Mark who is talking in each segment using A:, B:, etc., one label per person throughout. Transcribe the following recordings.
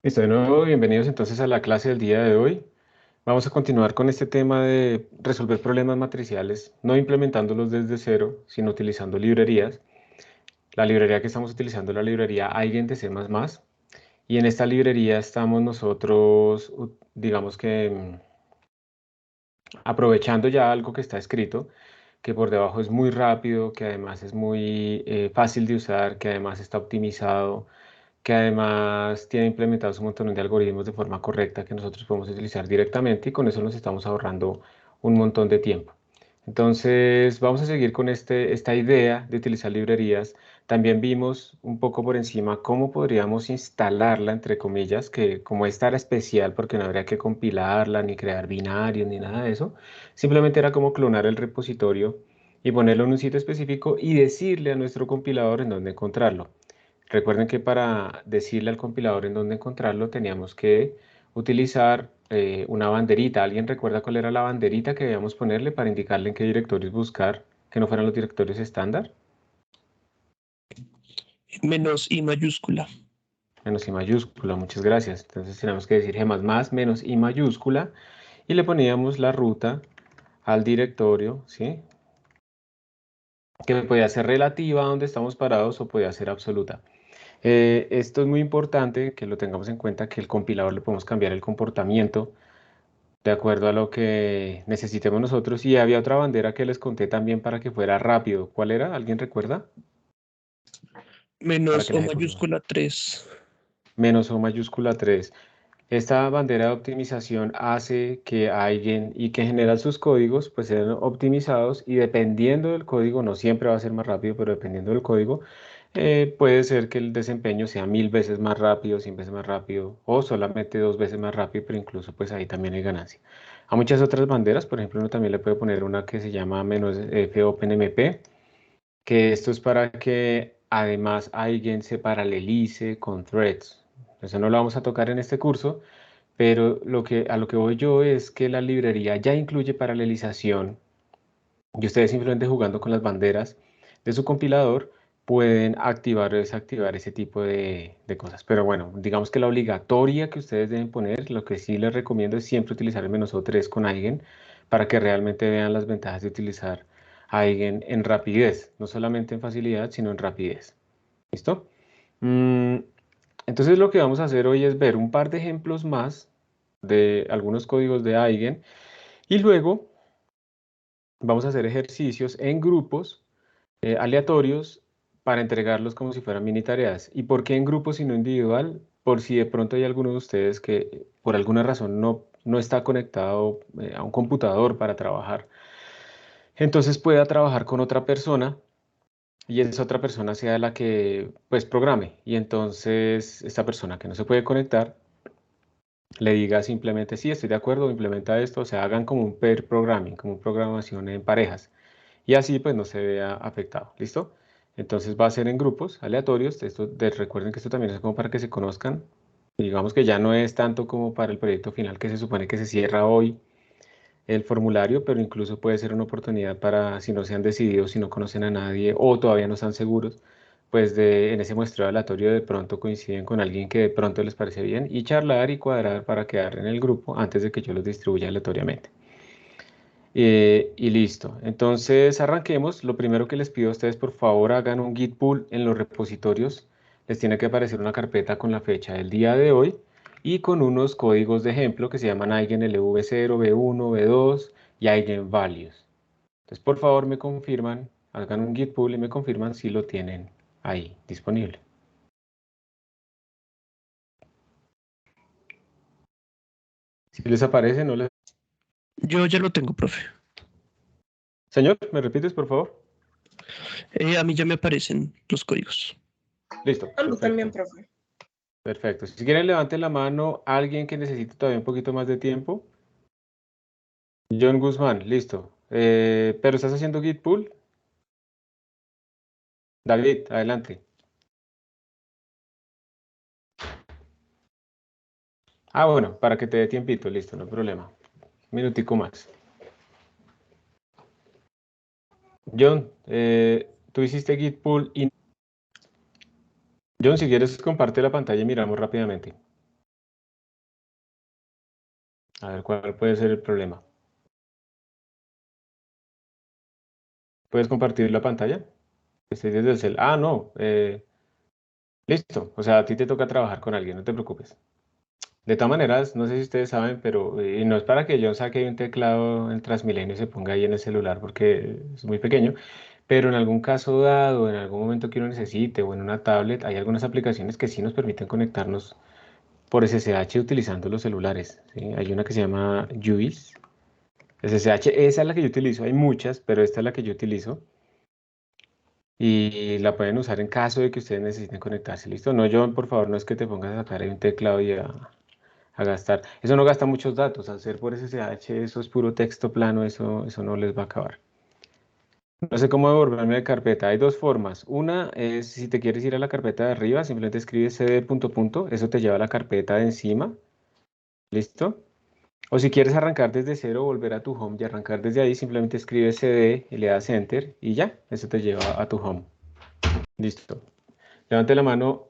A: Listo, de nuevo, bienvenidos entonces a la clase del día de hoy. Vamos a continuar con este tema de resolver problemas matriciales, no implementándolos desde cero, sino utilizando librerías. La librería que estamos utilizando es la librería Eigen de C++, y en esta librería estamos nosotros, digamos que aprovechando ya algo que está escrito, que por debajo es muy rápido, que además es muy fácil de usar, que además está optimizado, que además tiene implementados un montón de algoritmos de forma correcta que nosotros podemos utilizar directamente y con eso nos estamos ahorrando un montón de tiempo. Entonces, vamos a seguir con esta idea de utilizar librerías. También vimos un poco por encima cómo podríamos instalarla, entre comillas, que como esta era especial porque no habría que compilarla, ni crear binarios, ni nada de eso, simplemente era como clonar el repositorio y ponerlo en un sitio específico y decirle a nuestro compilador en dónde encontrarlo. Recuerden que para decirle al compilador en dónde encontrarlo teníamos que utilizar una banderita. ¿Alguien recuerda cuál era la banderita que debíamos ponerle para indicarle en qué directorios buscar, que no fueran los directorios estándar?
B: Menos I mayúscula.
A: Menos I mayúscula, muchas gracias. Entonces tenemos que decir G++ menos I mayúscula y le poníamos la ruta al directorio, ¿sí? Que podía ser relativa a donde estamos parados o podía ser absoluta. Esto es muy importante que lo tengamos en cuenta, que el compilador le podemos cambiar el comportamiento de acuerdo a lo que necesitemos nosotros. Y había otra bandera que les conté también para que fuera rápido. ¿Cuál era? ¿Alguien recuerda? Para
B: Menos
A: que
B: O
A: la ejecutemos.
B: mayúscula 3.
A: Menos O mayúscula 3. Esta bandera de optimización hace que alguien y que genera sus códigos pues sean optimizados y dependiendo del código, no siempre va a ser más rápido, pero dependiendo del código, puede ser que el desempeño sea 1000 veces más rápido, 100 veces más rápido o solamente 2 veces más rápido, pero incluso pues ahí también hay ganancia. A muchas otras banderas, por ejemplo, uno también le puede poner una que se llama "-f-openmp", que esto es para que además alguien se paralelice con threads. Eso no lo vamos a tocar en este curso, pero a lo que voy yo es que la librería ya incluye paralelización y ustedes simplemente jugando con las banderas de su compilador pueden activar o desactivar ese tipo de cosas. Pero bueno, digamos que la obligatoria que ustedes deben poner, lo que sí les recomiendo es siempre utilizar el "-o3" con Eigen para que realmente vean las ventajas de utilizar Eigen en rapidez, no solamente en facilidad, sino en rapidez. ¿Listo? Mm, entonces lo que vamos a hacer hoy es ver un par de ejemplos más de algunos códigos de Eigen y luego vamos a hacer ejercicios en grupos aleatorios para entregarlos como si fueran mini tareas. ¿Y por qué en grupos y no individual? Por si de pronto hay alguno de ustedes que por alguna razón no está conectado a un computador para trabajar. Entonces pueda trabajar con otra persona y esa otra persona sea la que pues programe. Y entonces esta persona que no se puede conectar le diga simplemente sí, estoy de acuerdo, implementa esto, o sea, hagan como un pair programming, como programación en parejas. Y así pues no se vea afectado. ¿Listo? Entonces va a ser en grupos aleatorios. Recuerden que esto también es como para que se conozcan. Digamos que ya no es tanto como para el proyecto final que se supone que se cierra hoy el formulario, pero incluso puede ser una oportunidad para si no se han decidido, si no conocen a nadie o todavía no están seguros, pues en ese muestreo aleatorio de pronto coinciden con alguien que de pronto les parece bien y charlar y cuadrar para quedar en el grupo antes de que yo los distribuya aleatoriamente. Y listo. Entonces arranquemos. Lo primero que les pido a ustedes, por favor, hagan un git pull en los repositorios. Les tiene que aparecer una carpeta con la fecha del día de hoy y con unos códigos de ejemplo que se llaman eigenLV0, V1, V2 y eigenvalues. Entonces, por favor, me confirman, hagan un git pull y me confirman si lo tienen ahí disponible. Si les aparece, no les...
B: Yo ya lo tengo, profe.
A: Señor, ¿me repites, por favor?
B: A mí ya me aparecen los códigos.
A: Listo,
C: A mí también,
A: perfecto.
C: profe.
A: Perfecto. Si quieren, levanten la mano alguien que necesite todavía un poquito más de tiempo. John Guzmán, listo. ¿Pero estás haciendo git pull? David, adelante. Ah, bueno, para que te dé tiempito, listo, no hay problema. Un minutico más. John, tú hiciste git pull y... John, si quieres, comparte la pantalla y miramos rápidamente. A ver, ¿cuál puede ser el problema? ¿Puedes compartir la pantalla? Estoy desde el cel. Ah, no. Listo. O sea, a ti te toca trabajar con alguien, no te preocupes. De todas maneras, no sé si ustedes saben, pero y no es para que yo saque un teclado en Transmilenio y se ponga ahí en el celular porque es muy pequeño, pero en algún caso dado, en algún momento que uno necesite o en una tablet, hay algunas aplicaciones que sí nos permiten conectarnos por SSH utilizando los celulares, ¿sí? Hay una que se llama Juice. SSH, esa es la que yo utilizo. Hay muchas, pero esta es la que yo utilizo. Y la pueden usar en caso de que ustedes necesiten conectarse. ¿Listo? No, John, por favor, no es que te pongas a sacar ahí un teclado y a gastar. Eso no gasta muchos datos. Al ser por SSH, eso es puro texto plano, eso no les va a acabar. No sé cómo devolverme de carpeta. Hay dos formas. Una es si te quieres ir a la carpeta de arriba, simplemente escribes cd punto punto, eso te lleva a la carpeta de encima. ¿Listo? O si quieres arrancar desde cero, volver a tu home y arrancar desde ahí, simplemente escribes cd y le das enter y ya, eso te lleva a tu home. Listo. Levante la mano,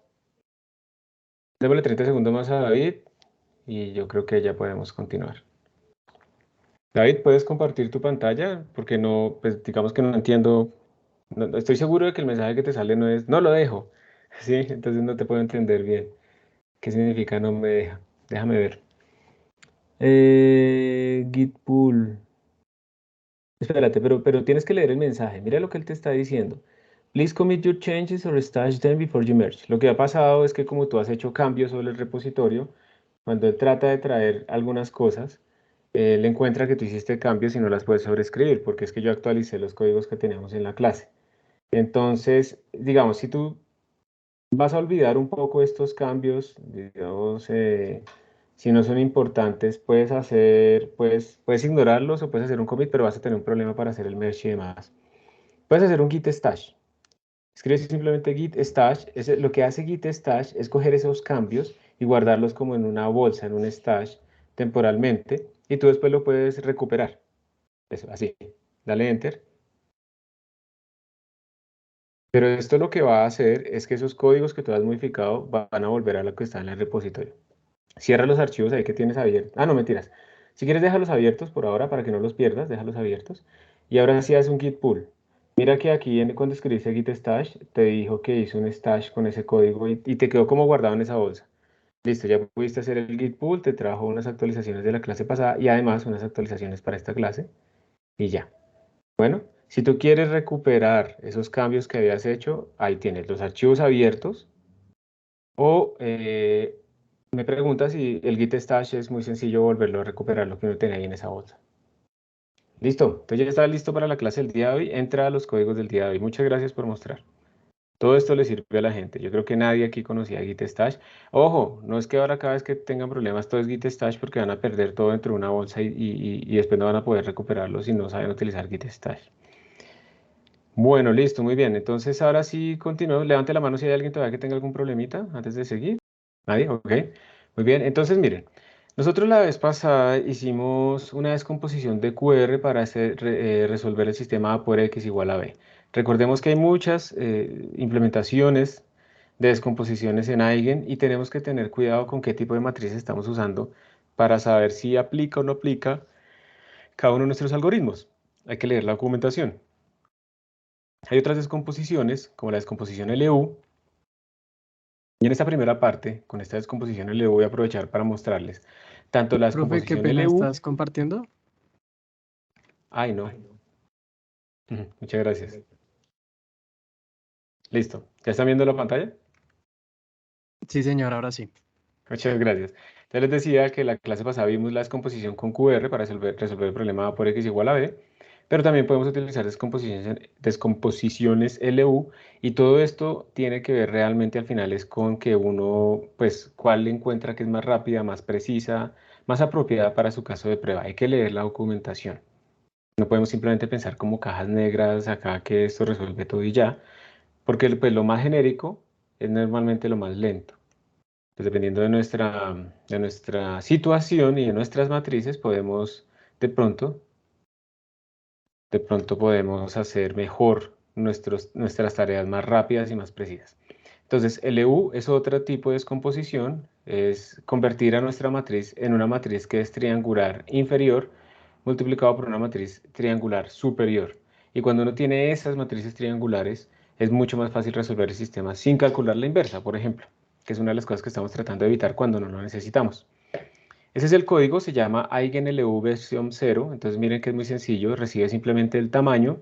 A: démosle 30 segundos más a David y yo creo que ya podemos continuar. David, ¿puedes compartir tu pantalla? Porque no, pues digamos que no entiendo, estoy seguro de que el mensaje que te sale no es, no lo dejo, ¿sí? Entonces no te puedo entender bien. ¿Qué significa no me deja? Déjame ver. Git pull. Espérate, pero tienes que leer el mensaje. Mira lo que él te está diciendo. Please commit your changes or stash them before you merge. Lo que ha pasado es que como tú has hecho cambios sobre el repositorio, cuando él trata de traer algunas cosas, él encuentra que tú hiciste cambios y no las puedes sobreescribir, porque es que yo actualicé los códigos que teníamos en la clase. Entonces, digamos, si tú vas a olvidar un poco estos cambios, digamos, si no son importantes, puedes ignorarlos o puedes hacer un commit, pero vas a tener un problema para hacer el merge y demás. Puedes hacer un git stash. Escribes simplemente git stash. Lo que hace git stash es coger esos cambios y guardarlos como en una bolsa, en un stash temporalmente, y tú después lo puedes recuperar. Eso, así. Dale enter. Pero esto lo que va a hacer es que esos códigos que tú has modificado van a volver a lo que está en el repositorio. Cierra los archivos ahí que tienes abiertos. Ah, no, mentiras. Si quieres, déjalos abiertos por ahora para que no los pierdas, déjalos abiertos. Y ahora sí haz un git pull. Mira que aquí cuando escribiste git stash, te dijo que hizo un stash con ese código y te quedó como guardado en esa bolsa. Listo, ya pudiste hacer el git pull, te trajo unas actualizaciones de la clase pasada y además unas actualizaciones para esta clase y ya. Bueno, si tú quieres recuperar esos cambios que habías hecho, ahí tienes los archivos abiertos o me pregunta si el git stash es muy sencillo volverlo a recuperar lo que uno tenía ahí en esa bolsa. Listo, entonces ya está listo para la clase del día de hoy. Entra a los códigos del día de hoy. Muchas gracias por mostrar. Todo esto le sirve a la gente. Yo creo que nadie aquí conocía git stash. Ojo, no es que ahora cada vez que tengan problemas todo es git stash porque van a perder todo dentro de una bolsa y después no van a poder recuperarlo si no saben utilizar git stash. Bueno, listo, muy bien. Entonces ahora sí continuamos. Levante la mano si hay alguien todavía que tenga algún problemita antes de seguir. ¿Nadie? Ok. Muy bien. Entonces miren, nosotros la vez pasada hicimos una descomposición de QR para resolver el sistema A por X igual a B. Recordemos que hay muchas implementaciones de descomposiciones en Eigen y tenemos que tener cuidado con qué tipo de matriz estamos usando para saber si aplica o no aplica cada uno de nuestros algoritmos. Hay que leer la documentación. Hay otras descomposiciones, como la descomposición LU. Y en esta primera parte, con esta descomposición LU, voy a aprovechar para mostrarles tanto la
C: Profe, qué
A: descomposición
C: pena,
A: LU.
C: ¿estás compartiendo?
A: Ay, no. Muchas gracias. Listo. ¿Ya están viendo la pantalla?
C: Sí, señor, ahora sí.
A: Muchas gracias. Entonces les decía que la clase pasada vimos la descomposición con QR para resolver el problema A por X igual a B, pero también podemos utilizar descomposiciones LU y todo esto tiene que ver realmente al final es con que uno, pues, cuál encuentra que es más rápida, más precisa, más apropiada para su caso de prueba. Hay que leer la documentación. No podemos simplemente pensar como cajas negras acá que esto resuelve todo y ya, porque pues, lo más genérico es normalmente lo más lento. Pues dependiendo de nuestra situación y de nuestras matrices, podemos de pronto, de pronto podemos hacer mejor nuestras tareas más rápidas y más precisas. Entonces, LU es otro tipo de descomposición, es convertir a nuestra matriz en una matriz que es triangular inferior multiplicado por una matriz triangular superior. Y cuando uno tiene esas matrices triangulares, es mucho más fácil resolver el sistema sin calcular la inversa, por ejemplo, que es una de las cosas que estamos tratando de evitar cuando no lo necesitamos. Ese es el código, se llama eigenLU versión 0. Entonces miren que es muy sencillo, recibe simplemente el tamaño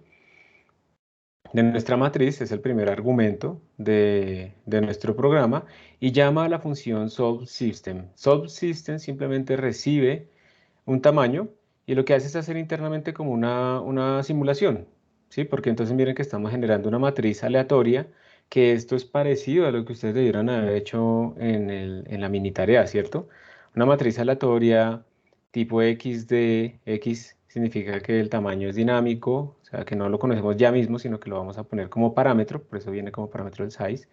A: de nuestra matriz, es el primer argumento de nuestro programa, y llama a la función solveSystem. SolveSystem simplemente recibe un tamaño y lo que hace es hacer internamente como una simulación, ¿sí? Porque entonces miren que estamos generando una matriz aleatoria, que esto es parecido a lo que ustedes debieran haber hecho en la mini tarea, ¿cierto? Una matriz aleatoria tipo X de X significa que el tamaño es dinámico, o sea que no lo conocemos ya mismo, sino que lo vamos a poner como parámetro, por eso viene como parámetro el size,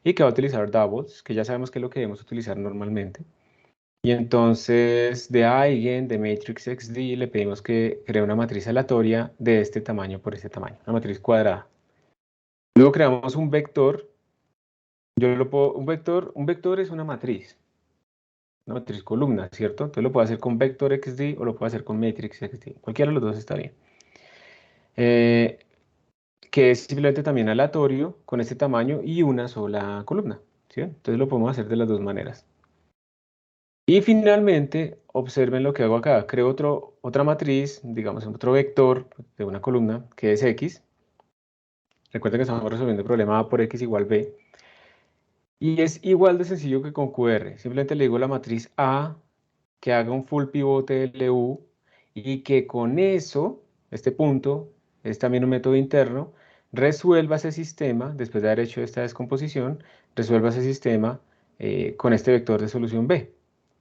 A: y que va a utilizar doubles, que ya sabemos que es lo que debemos utilizar normalmente. Y entonces de eigen, de matrix XD, le pedimos que cree una matriz aleatoria de este tamaño por este tamaño, una matriz cuadrada. Luego creamos un vector. Un vector es una matriz columna, ¿cierto? Entonces lo puedo hacer con vector XD o lo puedo hacer con matrix XD. Cualquiera de los dos está bien. Que es simplemente también aleatorio con este tamaño y una sola columna, ¿sí? Entonces lo podemos hacer de las dos maneras. Y finalmente, observen lo que hago acá. Creo otra matriz, digamos, otro vector de una columna, que es X. Recuerden que estamos resolviendo el problema A por X igual B. Y es igual de sencillo que con QR. Simplemente le digo a la matriz A que haga un full pivote LU y que con eso, este punto, es también un método interno, resuelva ese sistema, después de haber hecho esta descomposición, resuelva ese sistema con este vector de solución B.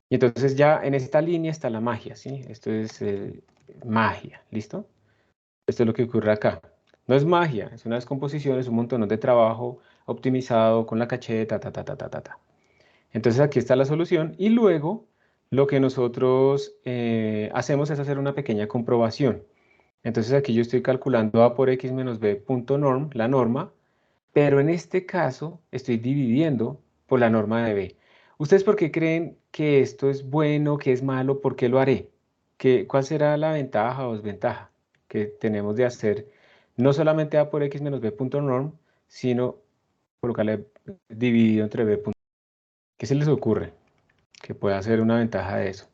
A: Y entonces ya en esta línea está la magia, ¿sí? Esto es magia, ¿listo? Esto es lo que ocurre acá. No es magia, es una descomposición, es un montón de trabajo optimizado con la caché, ta, ta, ta, ta, ta, ta, ta. Entonces aquí está la solución y luego lo que nosotros hacemos es hacer una pequeña comprobación. Entonces aquí yo estoy calculando A por X menos B punto norm, la norma, pero en este caso estoy dividiendo por la norma de B. ¿Ustedes por qué creen que esto es bueno, que es malo? ¿Por qué lo haré? ¿Cuál será la ventaja o desventaja que tenemos de hacer no solamente A por X menos B punto norm, sino colocarle dividido entre B punto? ¿Qué se les ocurre que pueda ser una ventaja de eso?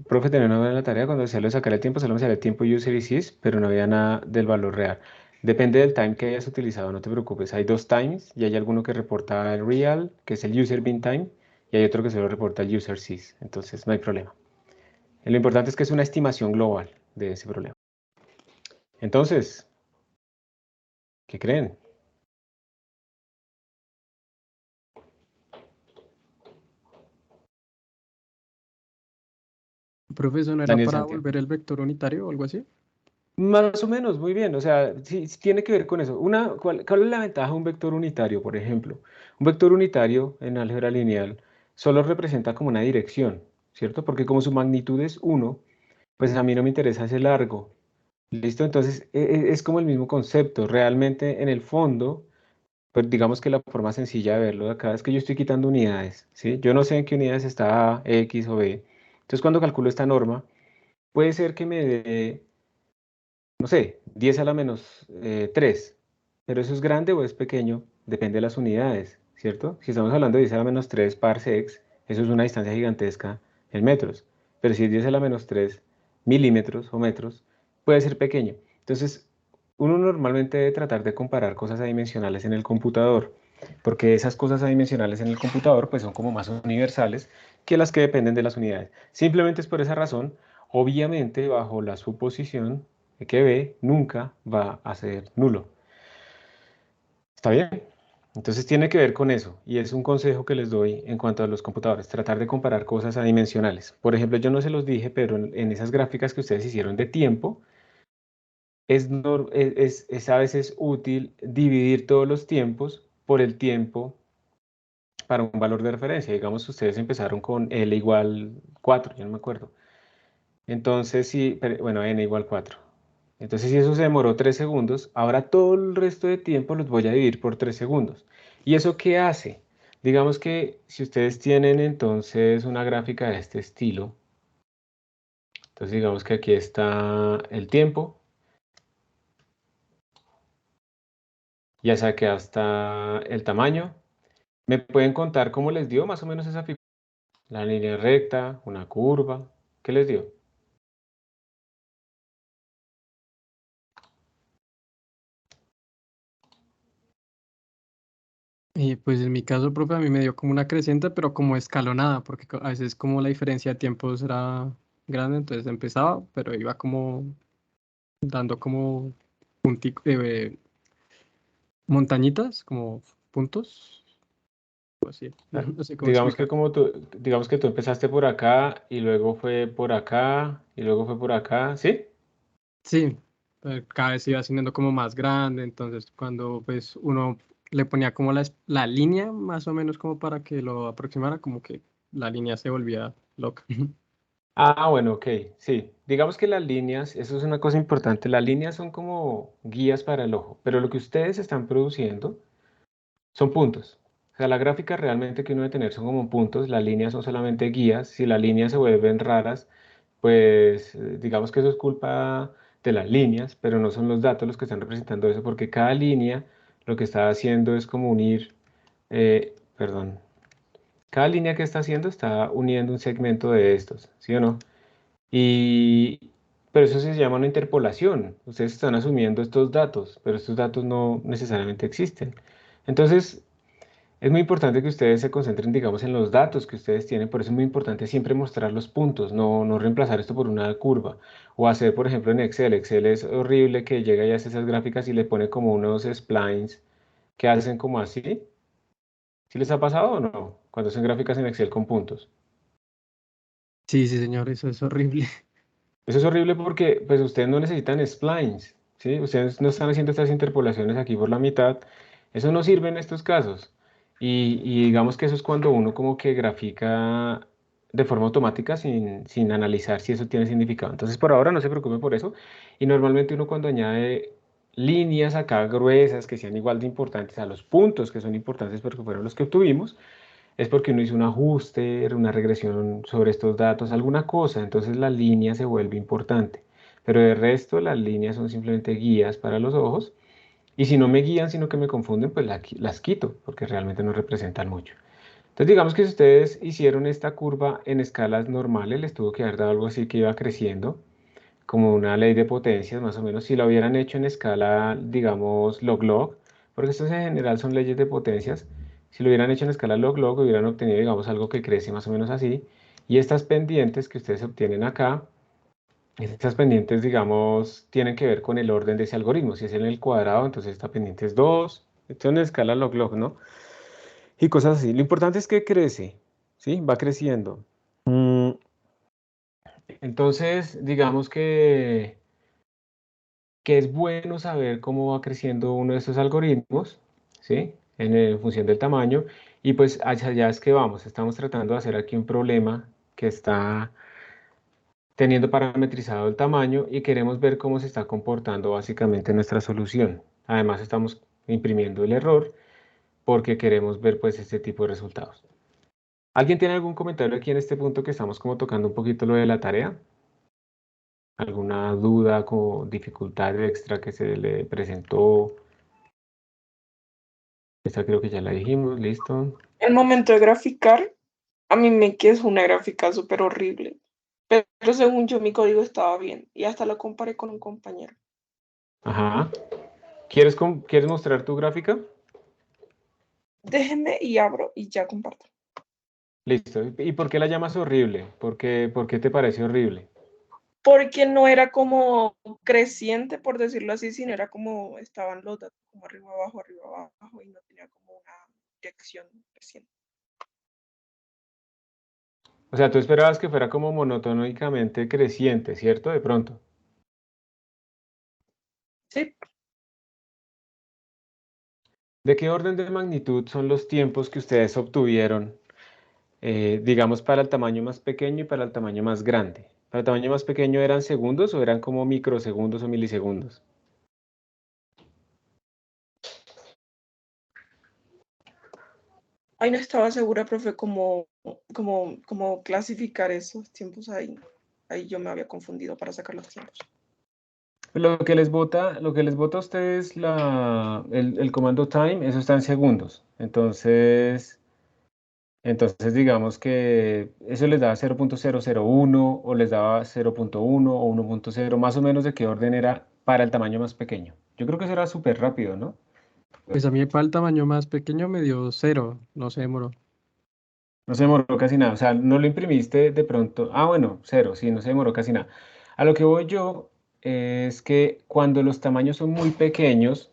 A: Profe, tenía una buena tarea cuando decía lo de sacar el tiempo, solo me salía el tiempo user y sys, pero no había nada del valor real. Depende del time que hayas utilizado, no te preocupes. Hay dos times y hay alguno que reporta el real, que es el user bin time, y hay otro que solo reporta el user sys. Entonces no hay problema. Lo importante es que es una estimación global de ese problema. Entonces, ¿qué creen?
C: Profesor, ¿no era
A: Daniel
C: para
A: Santiago.
C: volver el vector unitario o algo así?
A: Más o menos, muy bien. O sea, sí tiene que ver con eso. ¿Cuál es la ventaja de un vector unitario, por ejemplo? Un vector unitario en álgebra lineal solo representa como una dirección, ¿cierto? Porque como su magnitud es 1, pues a mí no me interesa ese largo. ¿Listo? Entonces, es como el mismo concepto. Realmente, en el fondo, pues digamos que la forma sencilla de verlo de acá es que yo estoy quitando unidades, ¿sí? Yo no sé en qué unidades está A, X o B. Entonces, cuando calculo esta norma, puede ser que me dé no sé, 10 a la menos 3. Pero eso es grande o es pequeño, depende de las unidades, ¿cierto? Si estamos hablando de 10 a la menos 3 parsecs, eso es una distancia gigantesca en metros. Pero si es 10 a la menos 3 milímetros o metros, puede ser pequeño. Entonces, uno normalmente debe tratar de comparar cosas adimensionales en el computador, porque esas cosas adimensionales en el computador pues son como más universales que las que dependen de las unidades. Simplemente es por esa razón, obviamente bajo la suposición que B nunca va a ser nulo. ¿Está bien? Entonces tiene que ver con eso y es un consejo que les doy en cuanto a los computadores, tratar de comparar cosas adimensionales. Por ejemplo, yo no se los dije, pero en esas gráficas que ustedes hicieron de tiempo, es a veces útil dividir todos los tiempos por el tiempo para un valor de referencia. Digamos, ustedes empezaron con L igual 4, yo no me acuerdo. Entonces, sí, bueno, N igual 4. Entonces, si eso se demoró 3 segundos, ahora todo el resto de tiempo los voy a dividir por 3 segundos. ¿Y eso qué hace? Digamos que si ustedes tienen entonces una gráfica de este estilo, entonces digamos que aquí está el tiempo, ya saqué hasta el tamaño. ¿Me pueden contar cómo les dio más o menos esa figura? La línea recta, una curva, ¿qué les dio?
C: Y pues en mi caso, profe, a mí me dio como una creciente, pero como escalonada, porque a veces como la diferencia de tiempos era grande, entonces empezaba, pero iba como dando como montañitas, como puntos, o así,
A: Ah,
C: no sé cómo
A: digamos que
C: explicar.
A: como tú, digamos que tú empezaste por acá y luego fue por acá y luego fue por acá, ¿sí?
C: Sí, cada vez iba siendo como más grande, entonces cuando pues uno le ponía como la línea más o menos como para que lo aproximara, como que la línea se volvía loca.
A: Ah, bueno, ok, sí. Digamos que las líneas, eso es una cosa importante, las líneas son como guías para el ojo, pero lo que ustedes están produciendo son puntos. O sea, la gráfica realmente que uno debe tener son como puntos, las líneas son solamente guías. Si las líneas se vuelven raras, pues digamos que eso es culpa de las líneas, pero no son los datos los que están representando eso, porque cada línea lo que está haciendo es como unir, perdón, cada línea que está haciendo está uniendo un segmento de estos, ¿sí o no? Y, pero eso se llama una interpolación. Ustedes están asumiendo estos datos, pero estos datos no necesariamente existen. Entonces, es muy importante que ustedes se concentren, digamos, en los datos que ustedes tienen. Por eso es muy importante siempre mostrar los puntos, no reemplazar esto por una curva. O hacer, por ejemplo, en Excel. Excel es horrible que llega y hace esas gráficas y le pone como unos splines que hacen como así. ¿Sí les ha pasado o no? Cuando hacen gráficas en Excel con puntos.
C: Sí, sí, señor, eso es horrible.
A: Eso es horrible porque pues ustedes no necesitan splines, ¿sí? Ustedes no están haciendo estas interpolaciones aquí por la mitad. Eso no sirve en estos casos. Y digamos que eso es cuando uno como que grafica de forma automática sin analizar si eso tiene significado. Entonces por ahora no se preocupe por eso. Y normalmente uno cuando añade líneas acá gruesas que sean igual de importantes a los puntos que son importantes porque fueron los que obtuvimos, es porque uno hizo un ajuste, una regresión sobre estos datos, alguna cosa, entonces la línea se vuelve importante. Pero de resto, las líneas son simplemente guías para los ojos. Y si no me guían, sino que me confunden, pues las quito, porque realmente no representan mucho. Entonces, digamos que si ustedes hicieron esta curva en escalas normales, les tuvo que haber dado algo así que iba creciendo, como una ley de potencias, más o menos. Si lo hubieran hecho en escala, digamos, log-log, porque estos en general son leyes de potencias, si lo hubieran hecho en escala log-log, hubieran obtenido, digamos, algo que crece más o menos así. Y estas pendientes que ustedes obtienen acá, estas pendientes, digamos, tienen que ver con el orden de ese algoritmo. Si es en el cuadrado, entonces esta pendiente es 2. Esto es en escala log-log, ¿no? Y cosas así. Lo importante es que crece, ¿sí? Va creciendo. Entonces, digamos que es bueno saber cómo va creciendo uno de estos algoritmos, ¿sí? En función del tamaño. Y pues hacia allá es que vamos. Estamos tratando de hacer aquí un problema que está teniendo parametrizado el tamaño y queremos ver cómo se está comportando básicamente nuestra solución. Además, estamos imprimiendo el error porque queremos ver pues este tipo de resultados. ¿Alguien tiene algún comentario aquí en este punto que estamos como tocando un poquito lo de la tarea? ¿Alguna duda o dificultad extra que se le presentó? Esta creo que ya la dijimos, listo.
D: El momento de graficar, a mí me quedó una gráfica súper horrible. Pero según yo, mi código estaba bien. Y hasta lo comparé con un compañero.
A: Ajá. ¿Quieres mostrar tu gráfica?
D: Déjenme y abro y ya comparto.
A: Listo. ¿Y por qué la llamas horrible? ¿Por qué te parece horrible?
D: Porque no era como creciente, por decirlo así, sino era como estaban los datos como arriba, abajo, y no tenía como una dirección creciente.
A: O sea, tú esperabas que fuera como monotónicamente creciente, ¿cierto? De pronto.
D: Sí,
A: ¿De qué orden de magnitud son los tiempos que ustedes obtuvieron, digamos, para el tamaño más pequeño y para el tamaño más grande? ¿Para el tamaño más pequeño eran segundos o eran como microsegundos o milisegundos?
D: Ay, no estaba segura, profe, cómo clasificar esos tiempos ahí. Ahí yo me había confundido para sacar los tiempos.
A: Lo que les bota a ustedes el comando time, eso está en segundos. Entonces digamos que eso les daba 0.001 o les daba 0.1 o 1.0, más o menos de qué orden era para el tamaño más pequeño. Yo creo que eso era súper rápido, ¿no?
C: Pues a mí para el tamaño más pequeño me dio 0, no se demoró.
A: No se demoró casi nada. O sea, no lo imprimiste de pronto. Ah, bueno, cero, sí, no se demoró casi nada. A lo que voy yo es que cuando los tamaños son muy pequeños,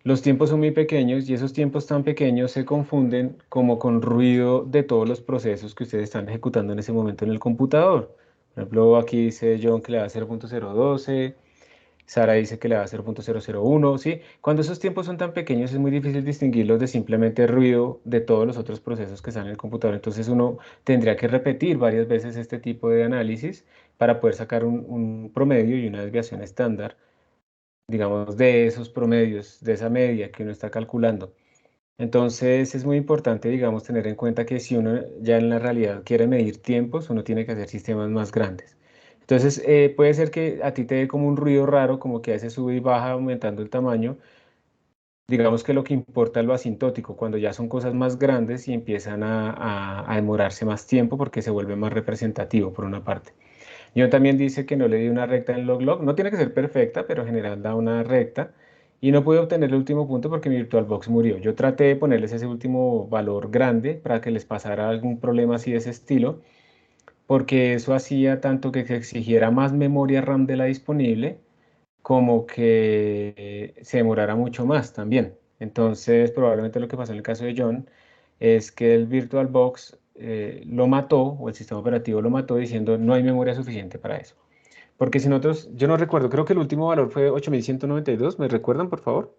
A: los tiempos son muy pequeños y esos tiempos tan pequeños se confunden como con ruido de todos los procesos que ustedes están ejecutando en ese momento en el computador. Por ejemplo, aquí dice John que le da 0.012, Sara dice que le da 0.001, ¿sí? Cuando esos tiempos son tan pequeños es muy difícil distinguirlos de simplemente ruido de todos los otros procesos que están en el computador. Entonces uno tendría que repetir varias veces este tipo de análisis para poder sacar un promedio y una desviación estándar, digamos, de esos promedios, de esa media que uno está calculando. Entonces es muy importante, digamos, tener en cuenta que si uno ya en la realidad quiere medir tiempos, uno tiene que hacer sistemas más grandes. Entonces puede ser que a ti te dé como un ruido raro, como que a veces sube y baja aumentando el tamaño. Digamos que lo que importa es lo asintótico, cuando ya son cosas más grandes y empiezan a demorarse más tiempo porque se vuelve más representativo por una parte. Yo también dice que no le di una recta en log. No tiene que ser perfecta, pero en general da una recta. Y no pude obtener el último punto porque mi VirtualBox murió. Yo traté de ponerles ese último valor grande para que les pasara algún problema así de ese estilo, porque eso hacía tanto que se exigiera más memoria RAM de la disponible, como que se demorara mucho más también. Entonces, probablemente lo que pasó en el caso de John es que el VirtualBox lo mató, o el sistema operativo lo mató diciendo no hay memoria suficiente para eso. Porque si nosotros, yo no recuerdo, creo que el último valor fue 8192, ¿me recuerdan, por favor?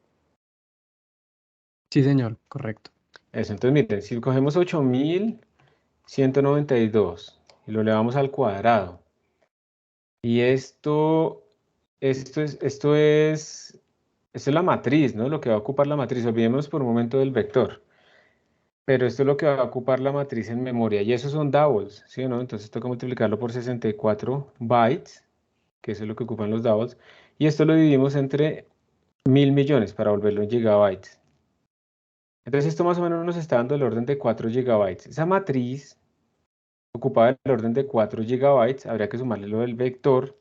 C: Sí, señor, correcto.
A: Eso, entonces miren, si cogemos 8192 y lo elevamos al cuadrado, y esto es la matriz, ¿no? Lo que va a ocupar la matriz, olvidémonos por un momento del vector. Pero esto es lo que va a ocupar la matriz en memoria, y esos son doubles, ¿sí o no? Entonces toca multiplicarlo por 64 bytes, que eso es lo que ocupan los doubles, y esto lo dividimos entre 1000 millones para volverlo en gigabytes. Entonces esto más o menos nos está dando el orden de 4 gigabytes. Esa matriz ocupaba el orden de 4 gigabytes, habría que sumarle lo del vector,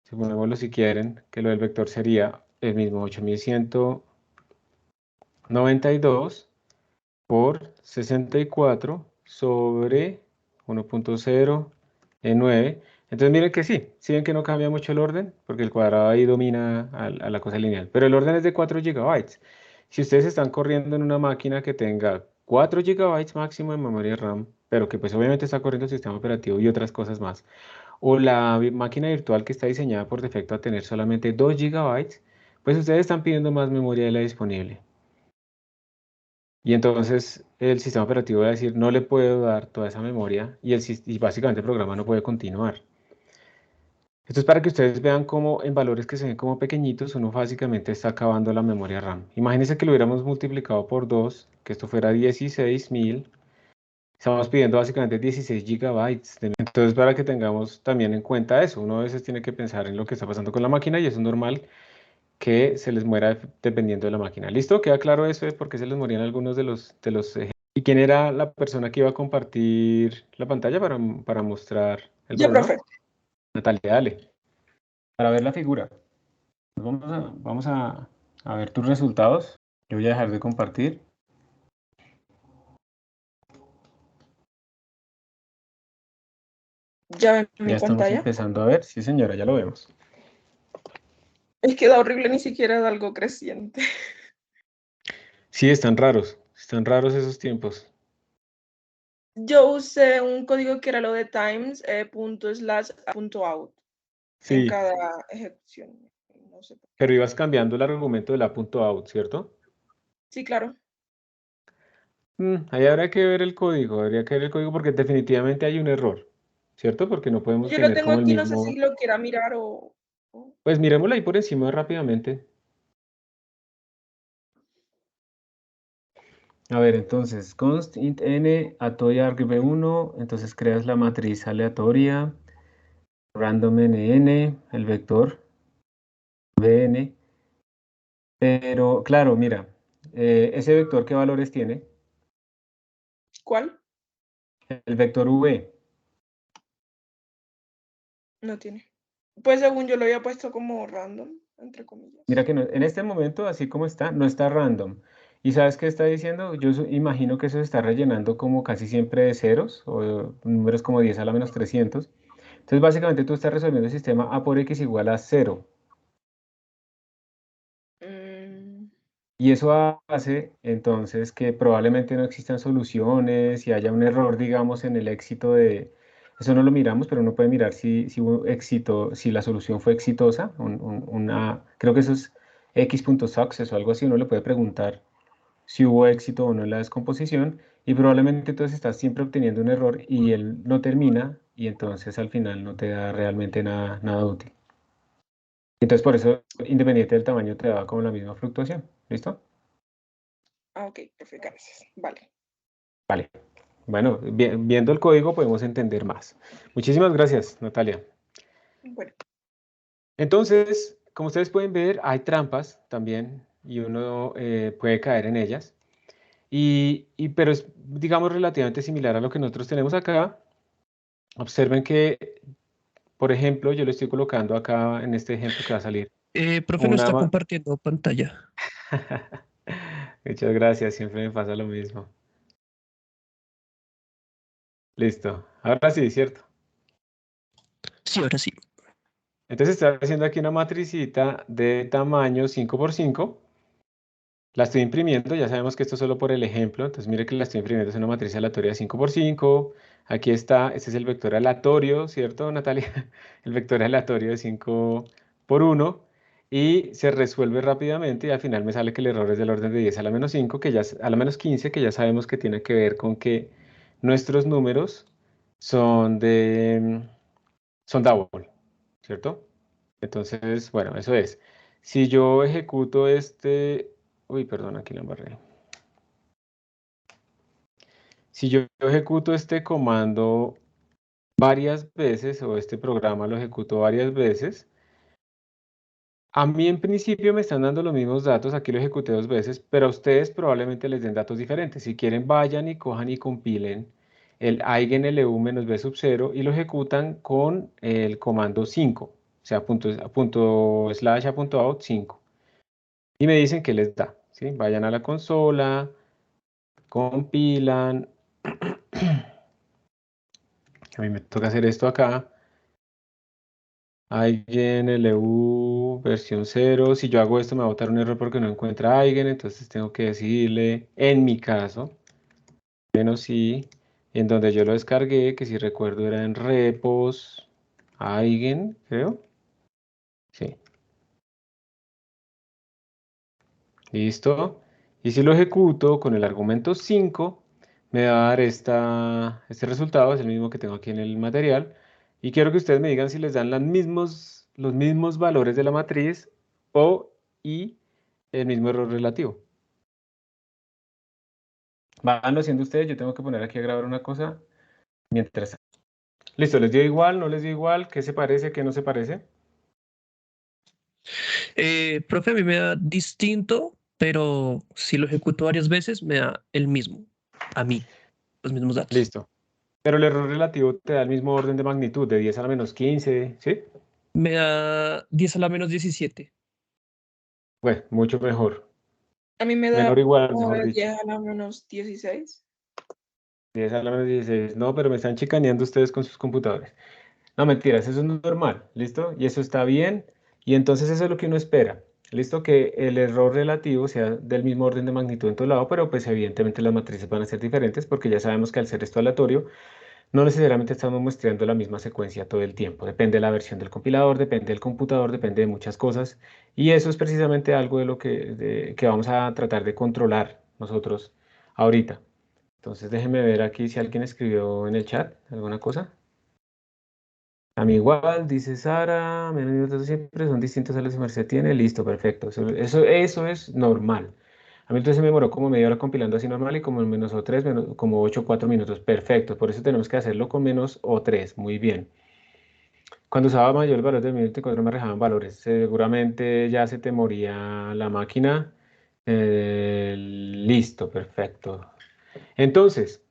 A: suponémoslo si quieren, que lo del vector sería el mismo 8192 por 64 sobre 1.0 en 9. Entonces miren que sí ven que no cambia mucho el orden, porque el cuadrado ahí domina a la cosa lineal, pero el orden es de 4 gigabytes. Si ustedes están corriendo en una máquina que tenga 4 gigabytes máximo de memoria RAM, pero que pues obviamente está corriendo el sistema operativo y otras cosas más, o la máquina virtual que está diseñada por defecto a tener solamente 2 gigabytes, pues ustedes están pidiendo más memoria de la disponible. Y entonces el sistema operativo va a decir, no le puedo dar toda esa memoria y básicamente el programa no puede continuar. Esto es para que ustedes vean cómo en valores que se ven como pequeñitos, uno básicamente está acabando la memoria RAM. Imagínense que lo hubiéramos multiplicado por 2, que esto fuera 16.000. Estamos pidiendo básicamente 16 gigabytes. Entonces, para que tengamos también en cuenta eso, uno a veces tiene que pensar en lo que está pasando con la máquina y eso es normal que se les muera dependiendo de la máquina. ¿Listo? ¿Queda claro eso de por qué se les morían algunos de los ejemplos? ¿Y quién era la persona que iba a compartir la pantalla para mostrar el
D: Ya,
A: problema?
D: profe.
A: Natalia, dale. Para ver la figura. Vamos a ver tus resultados. Yo voy a dejar de compartir.
D: Ya ven mi
A: Ya estamos
D: pantalla.
A: empezando a ver. Sí, señora, ya lo vemos.
D: Es que da horrible, ni siquiera da algo creciente.
A: Sí, están raros. Están raros esos tiempos.
D: Yo usé un código que era lo de times, ./.out en
A: Sí,
D: cada ejecución. No sé por qué.
A: pero ibas cambiando el argumento de la punto .out, ¿cierto?
D: Sí, claro.
A: Ahí habrá que ver el código, habría que ver el código porque definitivamente hay un error, ¿cierto? Porque no podemos
D: Yo lo
A: tener
D: tengo
A: como el
D: aquí, no sé si
A: mismo.
D: lo quiera mirar o-
A: Pues miremoslo ahí por encima rápidamente. A ver, entonces, const int n atoya argv1, entonces creas la matriz aleatoria, random nn, el vector vn, pero claro, mira, ese vector, ¿qué valores tiene?
D: ¿Cuál?
A: El vector v.
D: No tiene. Pues según yo lo había puesto como random, entre comillas.
A: Mira que en este momento, así como está, no está random. ¿Y sabes qué está diciendo? Yo imagino que eso se está rellenando como casi siempre de ceros o números como 10 a la menos 300. Entonces, básicamente tú estás resolviendo el sistema a por x igual a 0.
D: Mm,
A: Y eso hace entonces que probablemente no existan soluciones y haya un error, digamos, en el éxito de... Eso no lo miramos, pero uno puede mirar si hubo éxito, si la solución fue exitosa. Creo que eso es x.success o algo así. Uno le puede preguntar si hubo éxito o no en la descomposición y probablemente entonces estás siempre obteniendo un error y él no termina y entonces al final no te da realmente nada útil. Entonces por eso, independiente del tamaño, te da como la misma fluctuación. ¿Listo?
D: ok, perfecto, gracias. Vale.
A: Vale. Bueno, viendo el código podemos entender más. Muchísimas gracias, Natalia.
D: Bueno,
A: Entonces, como ustedes pueden ver, hay trampas también y uno puede caer en ellas. Pero es, digamos, relativamente similar a lo que nosotros tenemos acá. Observen que, por ejemplo, yo le estoy colocando acá en este ejemplo que va a salir
B: Profe, no
A: una...
B: está compartiendo pantalla.
A: Muchas gracias, siempre me pasa lo mismo. Listo. Ahora sí, ¿cierto?
B: Sí, ahora sí.
A: Entonces estoy haciendo aquí una matricita de tamaño 5 por 5. La estoy imprimiendo, ya sabemos que esto es solo por el ejemplo, entonces mire que la estoy imprimiendo, es una matriz aleatoria de 5 por 5. Aquí está, este es el vector aleatorio, ¿cierto, Natalia? El vector aleatorio de 5 por 1 y se resuelve rápidamente y al final me sale que el error es del orden de 10 a la menos 5, que ya, a la menos 15, que ya sabemos que tiene que ver con que nuestros números son son double, ¿cierto? Entonces, bueno, eso es. Si yo ejecuto este... Uy, perdón, aquí la embarré. Si yo ejecuto este comando varias veces, o este programa lo ejecuto varias veces, a mí en principio me están dando los mismos datos, aquí lo ejecuté 2 veces, pero a ustedes probablemente les den datos diferentes. Si quieren, vayan y cojan y compilen el eigenLU-b sub 0 y lo ejecutan con el comando 5, o sea, punto slash a punto out 5. Y me dicen que les da, ¿sí? Vayan a la consola, compilan. A mí me toca hacer esto acá. eigenLU versión 0. Si yo hago esto me va a botar un error porque no encuentra eigen, entonces tengo que decirle, en mi caso, menos i, en donde yo lo descargué, que si recuerdo era en repos, eigen, creo. Sí. Listo. Y si lo ejecuto con el argumento 5, me va a dar este resultado, es el mismo que tengo aquí en el material. Y quiero que ustedes me digan si les dan los mismos valores de la matriz y el mismo error relativo. Van haciendo ustedes, yo tengo que poner aquí a grabar una cosa mientras. Listo, ¿les dio igual? ¿No les dio igual? ¿Qué se parece? ¿Qué no se parece?
B: Profe, a mí me da distinto, pero si lo ejecuto varias veces, me da el mismo. A mí, los mismos datos.
A: Listo. Pero el error relativo te da el mismo orden de magnitud, de 10 a la menos 15, ¿sí?
B: Me da 10 a la menos 17.
A: Bueno, mucho mejor.
D: a mí me
A: Menor
D: da
A: o igual,
D: como
A: mejor
D: de
A: dicho.
D: 10 a la menos 16.
A: 10 a la menos 16. No, pero me están chicaneando ustedes con sus computadores. No, mentiras, eso es normal, ¿listo? Y eso está bien. Y entonces eso es lo que uno espera. ¿Listo? Que el error relativo sea del mismo orden de magnitud en todo lado, pero pues evidentemente las matrices van a ser diferentes porque ya sabemos que al ser esto aleatorio, no necesariamente estamos muestreando la misma secuencia todo el tiempo. Depende de la versión del compilador, depende del computador, depende de muchas cosas. Y eso es precisamente algo de lo que vamos a tratar de controlar nosotros ahorita. Entonces déjenme ver aquí si alguien escribió en el chat alguna cosa. A mí igual, dice Sara, menos minutos siempre son distintos a los que Merced tiene. Listo, perfecto. Eso es normal. A mí entonces me demoró como media hora compilando así normal y como en menos o 3, como 8 o 4 minutos. Perfecto, por eso tenemos que hacerlo con menos o 3. Muy bien. Cuando usaba mayor el valor del 1024 me rejaban valores. Seguramente ya se te moría la máquina. Listo, perfecto. Entonces,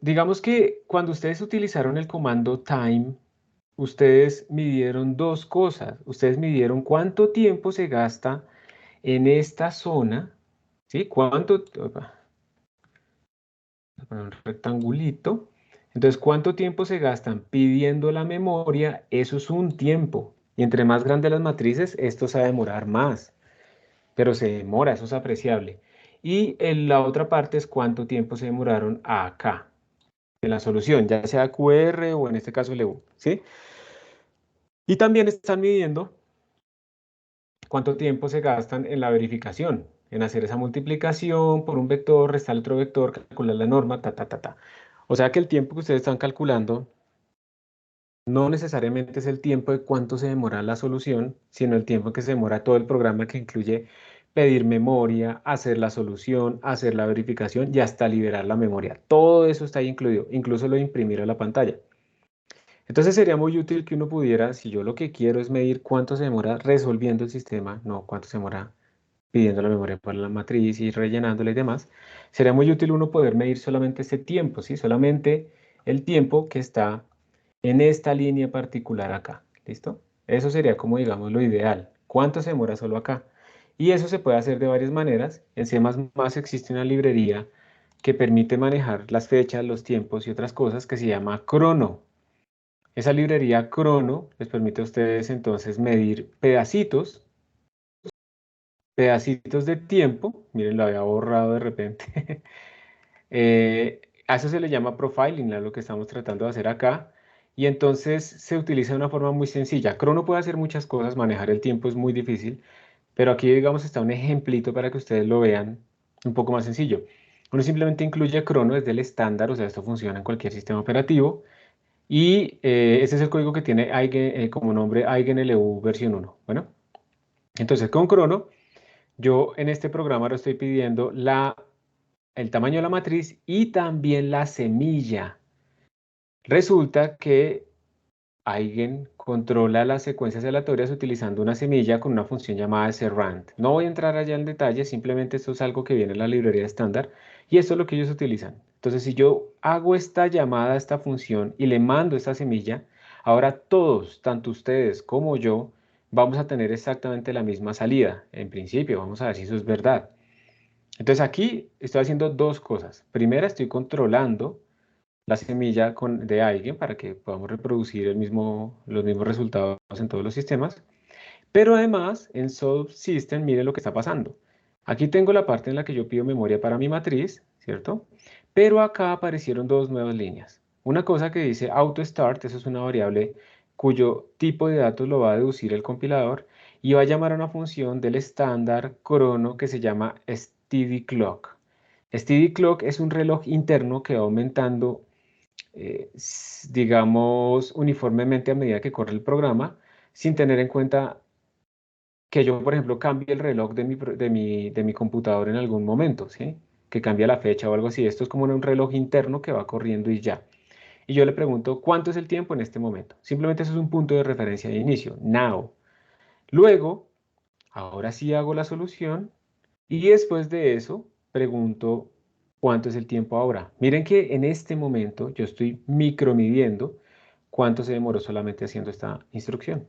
A: digamos que cuando ustedes utilizaron el comando time, ustedes midieron dos cosas. Ustedes midieron cuánto tiempo se gasta en esta zona, ¿sí? Opa, voy a poner un rectangulito. Entonces, ¿cuánto tiempo se gastan pidiendo la memoria? Eso es un tiempo. Y entre más grandes las matrices, esto se va a demorar más. Pero se demora, eso es apreciable. Y en la otra parte es cuánto tiempo se demoraron acá, en la solución, ya sea QR o en este caso LU, ¿sí? Y también están midiendo cuánto tiempo se gastan en la verificación, en hacer esa multiplicación por un vector, restar otro vector, calcular la norma, ta, ta, ta, ta. O sea que el tiempo que ustedes están calculando no necesariamente es el tiempo de cuánto se demora la solución, sino el tiempo que se demora todo el programa que incluye pedir memoria, hacer la solución, hacer la verificación y hasta liberar la memoria. Todo eso está ahí incluido, incluso lo de imprimir a la pantalla. Entonces sería muy útil que uno pudiera, si yo lo que quiero es medir cuánto se demora resolviendo el sistema, no cuánto se demora pidiendo la memoria para la matriz y rellenándola y demás, sería muy útil uno poder medir solamente ese tiempo, ¿sí? Solamente el tiempo que está en esta línea particular acá, ¿listo? Eso sería como, digamos, lo ideal. ¿Cuánto se demora solo acá? Y eso se puede hacer de varias maneras. En C++ existe una librería que permite manejar las fechas, los tiempos y otras cosas que se llama Crono. Esa librería Crono les permite a ustedes entonces medir pedacitos de tiempo. Miren, lo había borrado de repente. A eso se le llama profiling, a lo que estamos tratando de hacer acá. Y entonces se utiliza de una forma muy sencilla. Crono puede hacer muchas cosas, manejar el tiempo es muy difícil, pero aquí, digamos, está un ejemplito para que ustedes lo vean un poco más sencillo. Uno simplemente incluye Crono desde el estándar, o sea, esto funciona en cualquier sistema operativo. Y ese es el código que tiene como nombre eigenLU versión 1. Bueno, entonces con Crono, yo en este programa lo estoy pidiendo el tamaño de la matriz y también la semilla. Resulta que Eigen controla las secuencias aleatorias utilizando una semilla con una función llamada serrand. No voy a entrar allá en detalle, simplemente esto es algo que viene en la librería estándar y esto es lo que ellos utilizan. Entonces, si yo hago esta llamada a esta función y le mando esta semilla, ahora todos, tanto ustedes como yo, vamos a tener exactamente la misma salida. En principio, vamos a ver si eso es verdad. Entonces aquí estoy haciendo dos cosas. Primera, estoy controlando la semilla de alguien para que podamos reproducir los mismos resultados en todos los sistemas. Pero además, en Solve System, mire lo que está pasando. Aquí tengo la parte en la que yo pido memoria para mi matriz, ¿cierto? Pero acá aparecieron dos nuevas líneas. Una cosa que dice AutoStart, eso es una variable cuyo tipo de datos lo va a deducir el compilador y va a llamar a una función del estándar crono que se llama stdclock. stdclock es un reloj interno que va aumentando digamos, uniformemente a medida que corre el programa, sin tener en cuenta que yo, por ejemplo, cambie el reloj de mi computador en algún momento, ¿sí? Que cambie la fecha o algo así. Esto es como un reloj interno que va corriendo y ya. Y yo le pregunto, ¿cuánto es el tiempo en este momento? Simplemente eso es un punto de referencia de inicio, now. Luego, ahora sí hago la solución y después de eso pregunto cuánto es el tiempo ahora. Miren que en este momento yo estoy micromidiendo cuánto se demoró solamente haciendo esta instrucción.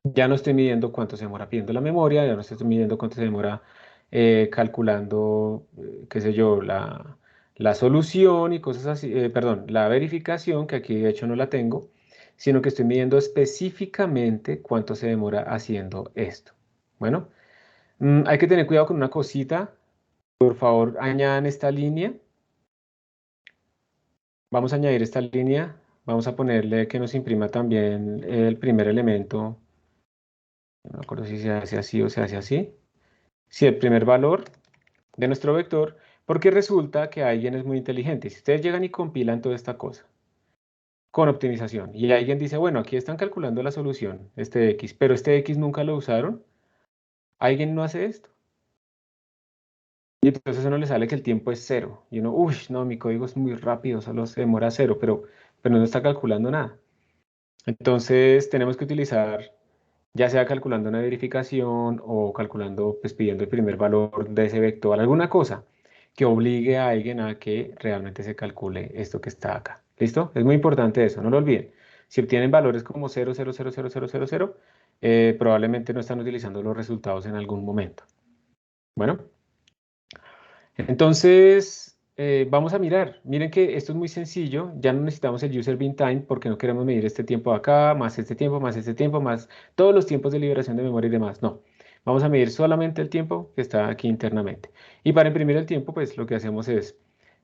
A: Ya no estoy midiendo cuánto se demora pidiendo la memoria, ya no estoy midiendo cuánto se demora calculando, qué sé yo, la solución y cosas así, perdón, la verificación, que aquí de hecho no la tengo, sino que estoy midiendo específicamente cuánto se demora haciendo esto. Bueno. Hay que tener cuidado con una cosita. Por favor, añadan esta línea. Vamos a añadir esta línea. Vamos a ponerle que nos imprima también el primer elemento. No me acuerdo si se hace así o se hace así. Sí, el primer valor de nuestro vector, porque resulta que alguien es muy inteligente. Si ustedes llegan y compilan toda esta cosa con optimización y alguien dice, bueno, aquí están calculando la solución, este X, pero este X nunca lo usaron, alguien no hace esto. Y entonces a uno le sale que el tiempo es 0. Y uno, uy, no, mi código es muy rápido, solo se demora 0, pero no está calculando nada. Entonces tenemos que utilizar, ya sea calculando una verificación o calculando, pues pidiendo el primer valor de ese vector, alguna cosa que obligue a alguien a que realmente se calcule esto que está acá. ¿Listo? Es muy importante eso, no lo olviden. Si obtienen valores como 0, 0, 0, 0, 0, 0, 0, probablemente no están utilizando los resultados en algún momento. Bueno, entonces vamos a mirar. Miren que esto es muy sencillo. Ya no necesitamos el user bean time porque no queremos medir este tiempo de acá, más este tiempo, más este tiempo, más todos los tiempos de liberación de memoria y demás. No. Vamos a medir solamente el tiempo que está aquí internamente. Y para imprimir el tiempo, pues lo que hacemos es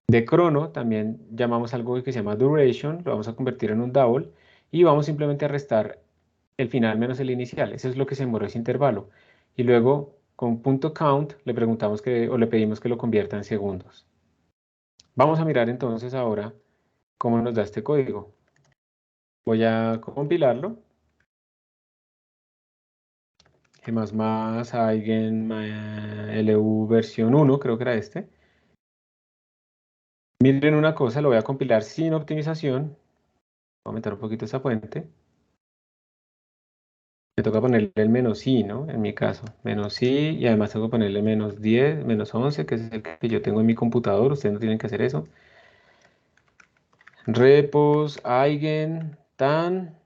A: de crono, también llamamos algo que se llama duration, lo vamos a convertir en un double y vamos simplemente a restar el final menos el inicial. Eso es lo que se demoró ese intervalo. Y luego con punto count le preguntamos que, o le pedimos que lo convierta en segundos. Vamos a mirar entonces ahora cómo nos da este código. Voy a compilarlo. G++ Eigen LU versión 1, creo que era este. Miren una cosa, lo voy a compilar sin optimización. Voy a aumentar un poquito esa fuente. Me toca ponerle el "-i", ¿no? En mi caso, "-i", y además tengo que ponerle -10, -11, que es el que yo tengo en mi computador. Ustedes no tienen que hacer eso. Repos, eigen, tan.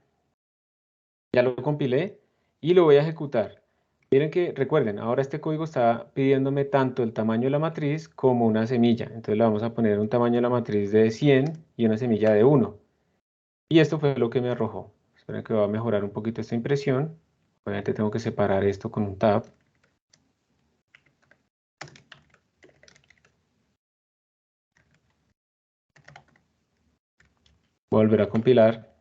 A: Ya lo compilé y lo voy a ejecutar. Miren que, recuerden, ahora este código está pidiéndome tanto el tamaño de la matriz como una semilla. Entonces le vamos a poner un tamaño de la matriz de 100 y una semilla de 1. Y esto fue lo que me arrojó. Esperen que va a mejorar un poquito esta impresión. Obviamente tengo que separar esto con un tab. Volver a compilar.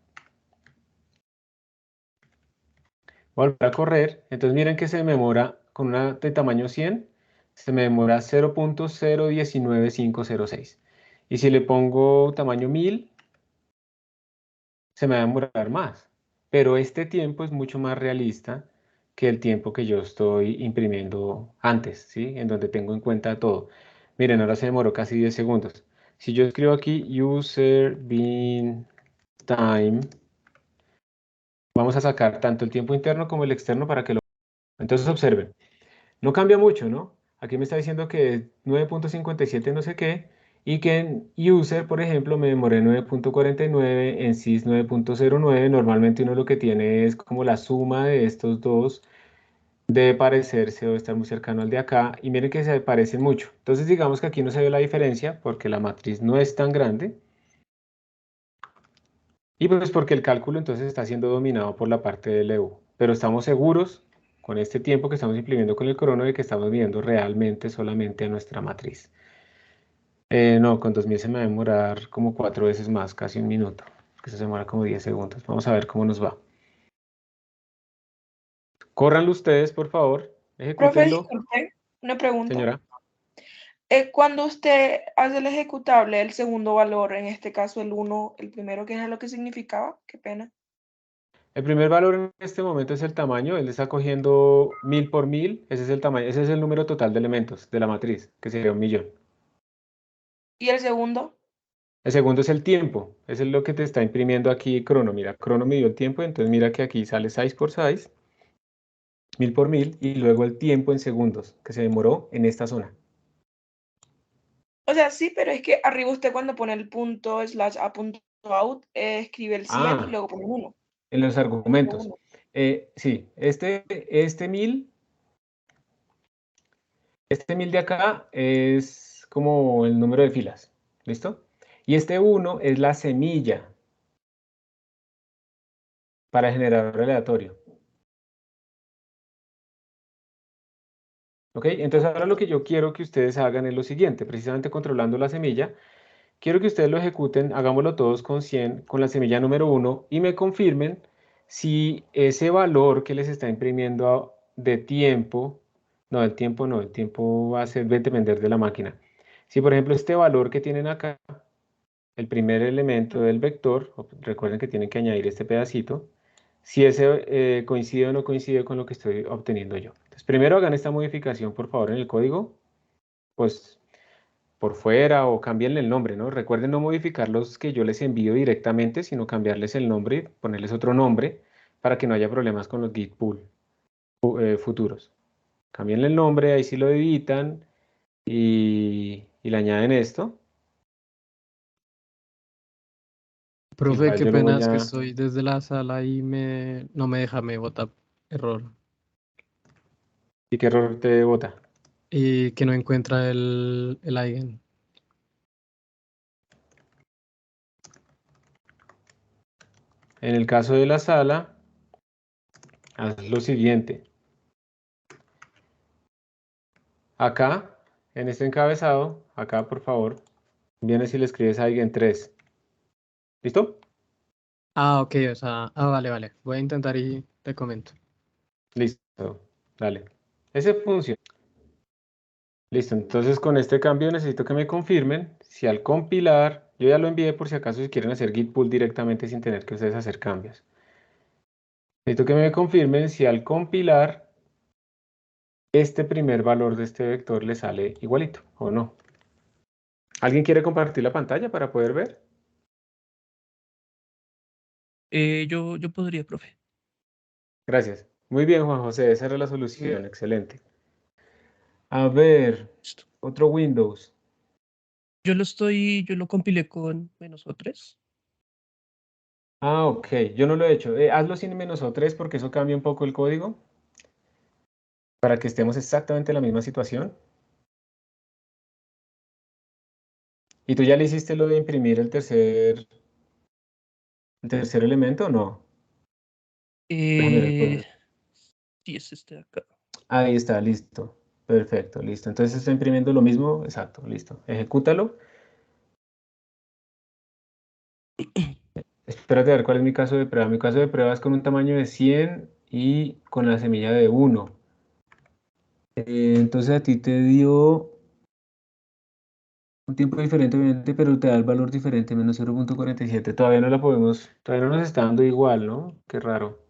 A: Volver a correr. Entonces miren que se me demora con una de tamaño 100, se me demora 0.019506. Y si le pongo tamaño 1000, se me va a demorar más. Pero este tiempo es mucho más realista que el tiempo que yo estoy imprimiendo antes, ¿sí? En donde tengo en cuenta todo. Miren, ahora se demoró casi 10 segundos. Si yo escribo aquí user bean time, vamos a sacar tanto el tiempo interno como el externo para que lo... Entonces observen, no cambia mucho, ¿no? Aquí me está diciendo que 9.57 no sé qué, y que en user, por ejemplo, me demoré 9.49, en sys 9.09. Normalmente uno lo que tiene es como la suma de estos dos, debe parecerse o estar muy cercano al de acá, y miren que se parecen mucho. Entonces digamos que aquí no se ve la diferencia porque la matriz no es tan grande, y pues porque el cálculo entonces está siendo dominado por la parte del EU. Pero estamos seguros con este tiempo que estamos imprimiendo con el crono de que estamos midiendo realmente solamente a nuestra matriz. No, con 2000 se me va a demorar como 4 veces más, casi un minuto. Que eso se demora como 10 segundos. Vamos a ver cómo nos va. Córranlo ustedes, por favor.
D: Profe,
A: Ejecútenlo,
D: disculpe, una pregunta.
A: señora.
D: Cuando usted hace el ejecutable, el segundo valor, en este caso el 1, el primero, ¿qué es lo que significaba? Qué pena.
A: El primer valor en este momento es el tamaño. Él está cogiendo 1000 por 1000. Ese es el tamaño. Ese es el número total de elementos de la matriz, que sería 1.000.000.
D: ¿Y el segundo?
A: El segundo es el tiempo. Ese es lo que te está imprimiendo aquí crono. Mira, crono midió el tiempo. Entonces mira que aquí sale size por size, 1000 por 1000. Y luego el tiempo en segundos, que se demoró en esta zona.
D: O sea, sí, pero es que arriba usted cuando pone el punto /a.out, escribe el 100 y
A: Ah,
D: luego pone 1.
A: en los argumentos. Sí, este 1000 de acá es como el número de filas. ¿Listo? Y este 1 es la semilla para el generador aleatorio. ¿Ok? Entonces ahora lo que yo quiero que ustedes hagan es lo siguiente, precisamente controlando la semilla. Quiero que ustedes lo ejecuten, hagámoslo todos con 100, con la semilla número 1, y me confirmen si ese valor que les está imprimiendo de tiempo, no, el tiempo no, el tiempo va a depender de la máquina. Si por ejemplo este valor que tienen acá, el primer elemento del vector, recuerden que tienen que añadir este pedacito, si ese coincide o no coincide con lo que estoy obteniendo yo. Entonces primero hagan esta modificación por favor en el código. pues por fuera o cámbienle el nombre, ¿no? Recuerden no modificar los que yo les envío directamente, sino cambiarles el nombre, ponerles otro nombre para que no haya problemas con los git pull futuros. Cámbienle el nombre, ahí sí lo editan y le añaden esto.
C: Profe,
A: Igual
C: qué
A: yo lo
C: pena,
A: voy
C: es que
A: a...
C: estoy desde la sala y no me deja, me bota error.
A: ¿Y qué error te bota?
C: Y que no encuentra el eigen.
A: En el caso de la sala, haz lo siguiente. Acá, en este encabezado, acá por favor, vienes y le escribes a alguien 3. ¿Listo?
C: Ah, ok, o sea, vale, vale. Voy a intentar y te comento.
A: Listo. Dale. Ese funciona. Listo. Entonces con este cambio necesito que me confirmen si al compilar, yo ya lo envié por si acaso si quieren hacer git pull directamente sin tener que ustedes hacer cambios. Necesito que me confirmen si al compilar este primer valor de este vector le sale igualito o no. ¿Alguien quiere compartir la pantalla para poder ver?
B: Yo podría, profe.
A: Gracias. Muy bien, Juan José, esa era la solución. Excelente. A ver,
B: Listo.
A: otro Windows.
B: Yo lo compilé con -O3.
A: Ah, ok, yo no lo he hecho. Hazlo sin -O3 porque eso cambia un poco el código para que estemos exactamente en la misma situación. ¿Y tú ya le hiciste lo de imprimir el tercer elemento o no? Déjame ver.
B: Eh, sí, es este de acá.
A: Ahí está, listo. Perfecto, listo. Entonces está imprimiendo lo mismo. Exacto, listo. Ejecútalo. Espérate a ver cuál es mi caso de prueba. Mi caso de prueba es con un tamaño de 100 y con la semilla de 1. Entonces a ti te dio un tiempo diferente, obviamente, pero te da el valor diferente, -0.47. Todavía no la podemos, todavía no nos está dando igual, ¿no? Qué raro.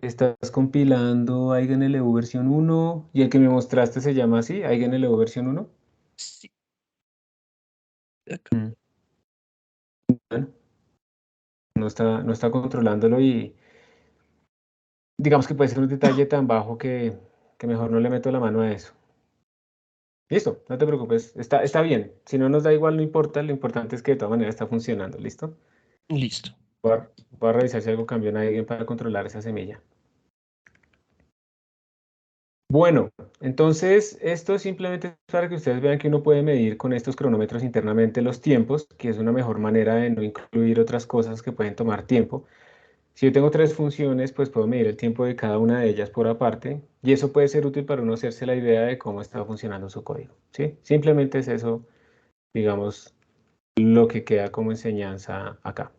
A: Estás compilando EigenLU versión 1 y el que me mostraste se llama así, EigenLU versión 1.
B: Sí, de acá.
A: Bueno, no está controlándolo y digamos que puede ser un detalle tan bajo que mejor no le meto la mano a eso. Listo, no te preocupes, está bien. Si no nos da igual, no importa, lo importante es que de todas maneras está funcionando, ¿listo?
B: Listo.
A: Voy a revisar si algo cambió en alguien para controlar esa semilla. Bueno, entonces esto simplemente es para que ustedes vean que uno puede medir con estos cronómetros internamente los tiempos, que es una mejor manera de no incluir otras cosas que pueden tomar tiempo. Si yo tengo 3 funciones, pues puedo medir el tiempo de cada una de ellas por aparte, y eso puede ser útil para uno hacerse la idea de cómo está funcionando su código, ¿sí? Simplemente es eso, digamos, lo que queda como enseñanza acá.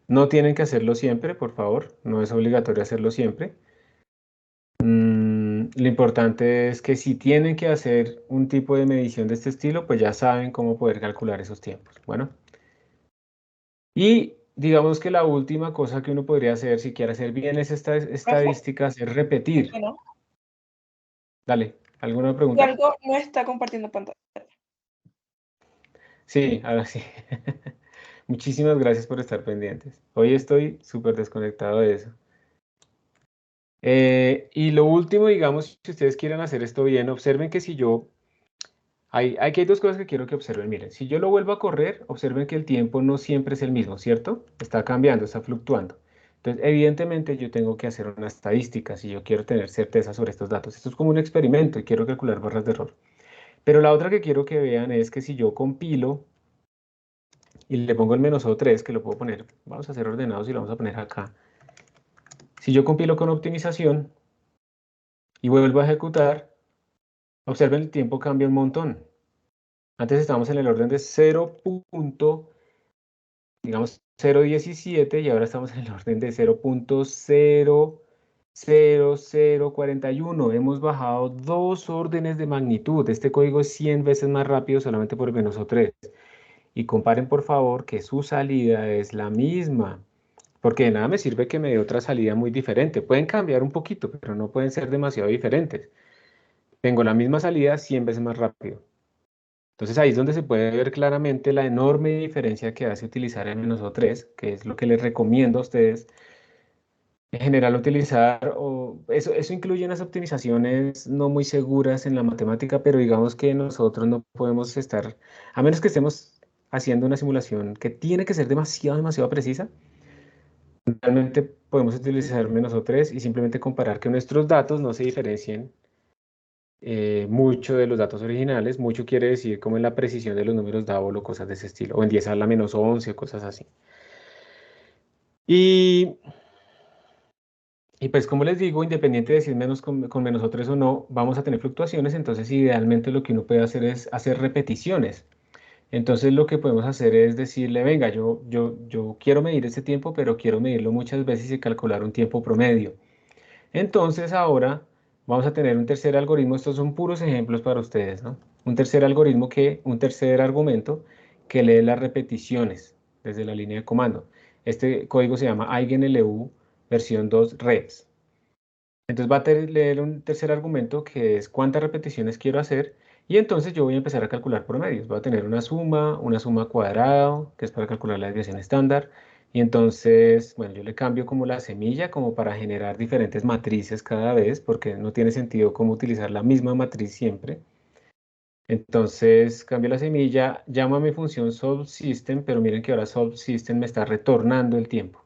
A: No tienen que hacerlo siempre, por favor, no es obligatorio hacerlo siempre. Lo importante es que si tienen que hacer un tipo de medición de este estilo, pues ya saben cómo poder calcular esos tiempos. Bueno, y digamos que la última cosa que uno podría hacer si quiere hacer bien esta estadística es repetir.
D: Que no.
A: Dale, ¿alguna
D: Y
A: pregunta?
D: algo no está compartiendo pantalla.
A: Sí, ahora sí. Muchísimas gracias por estar pendientes. Hoy estoy súper desconectado de eso. Y lo último, digamos, si ustedes quieren hacer esto bien, observen que si yo... Aquí hay 2 cosas que quiero que observen. Miren, si yo lo vuelvo a correr, observen que el tiempo no siempre es el mismo, ¿cierto? Está cambiando, está fluctuando. Entonces, evidentemente, yo tengo que hacer una estadística si yo quiero tener certeza sobre estos datos. Esto es como un experimento y quiero calcular barras de error. Pero la otra que quiero que vean es que si yo compilo y le pongo el -O3, que lo puedo poner, vamos a ser ordenados y lo vamos a poner acá. Si yo compilo con optimización y vuelvo a ejecutar, observen el tiempo cambia un montón. Antes estábamos en el orden de 0.17 y ahora estamos en el orden de 0.00041. Hemos bajado 2 órdenes de magnitud. Este código es 100 veces más rápido solamente por el -O3. Y comparen por favor que su salida es la misma. Porque de nada me sirve que me dé otra salida muy diferente. Pueden cambiar un poquito, pero no pueden ser demasiado diferentes. Tengo la misma salida 100 veces más rápido. Entonces ahí es donde se puede ver claramente la enorme diferencia que hace utilizar M-O3, que es lo que les recomiendo a ustedes en general utilizar. Eso incluye unas optimizaciones no muy seguras en la matemática, pero digamos que nosotros no podemos estar, a menos que estemos haciendo una simulación que tiene que ser demasiado, demasiado precisa. Realmente podemos utilizar -O3 y simplemente comparar que nuestros datos no se diferencien mucho de los datos originales. Mucho quiere decir como en la precisión de los números Double o cosas de ese estilo, o en 10 a la -11, cosas así. Y, y pues como les digo, independiente de si es menos con -O3 o no, vamos a tener fluctuaciones. Entonces idealmente lo que uno puede hacer es hacer repeticiones. Entonces lo que podemos hacer es decirle, venga, yo quiero medir ese tiempo, pero quiero medirlo muchas veces y calcular un tiempo promedio. Entonces ahora vamos a tener un tercer algoritmo. Estos son puros ejemplos para ustedes, ¿no? Un tercer argumento que lee las repeticiones desde la línea de comando. Este código se llama eigenLU versión 2 reps. Entonces va a leer un tercer argumento que es cuántas repeticiones quiero hacer, y entonces yo voy a empezar a calcular promedios. Voy a tener una suma cuadrada, que es para calcular la desviación estándar, y entonces, bueno, yo le cambio como la semilla como para generar diferentes matrices cada vez, porque no tiene sentido como utilizar la misma matriz siempre. Entonces cambio la semilla, llamo a mi función solveSystem, pero miren que ahora solveSystem me está retornando el tiempo.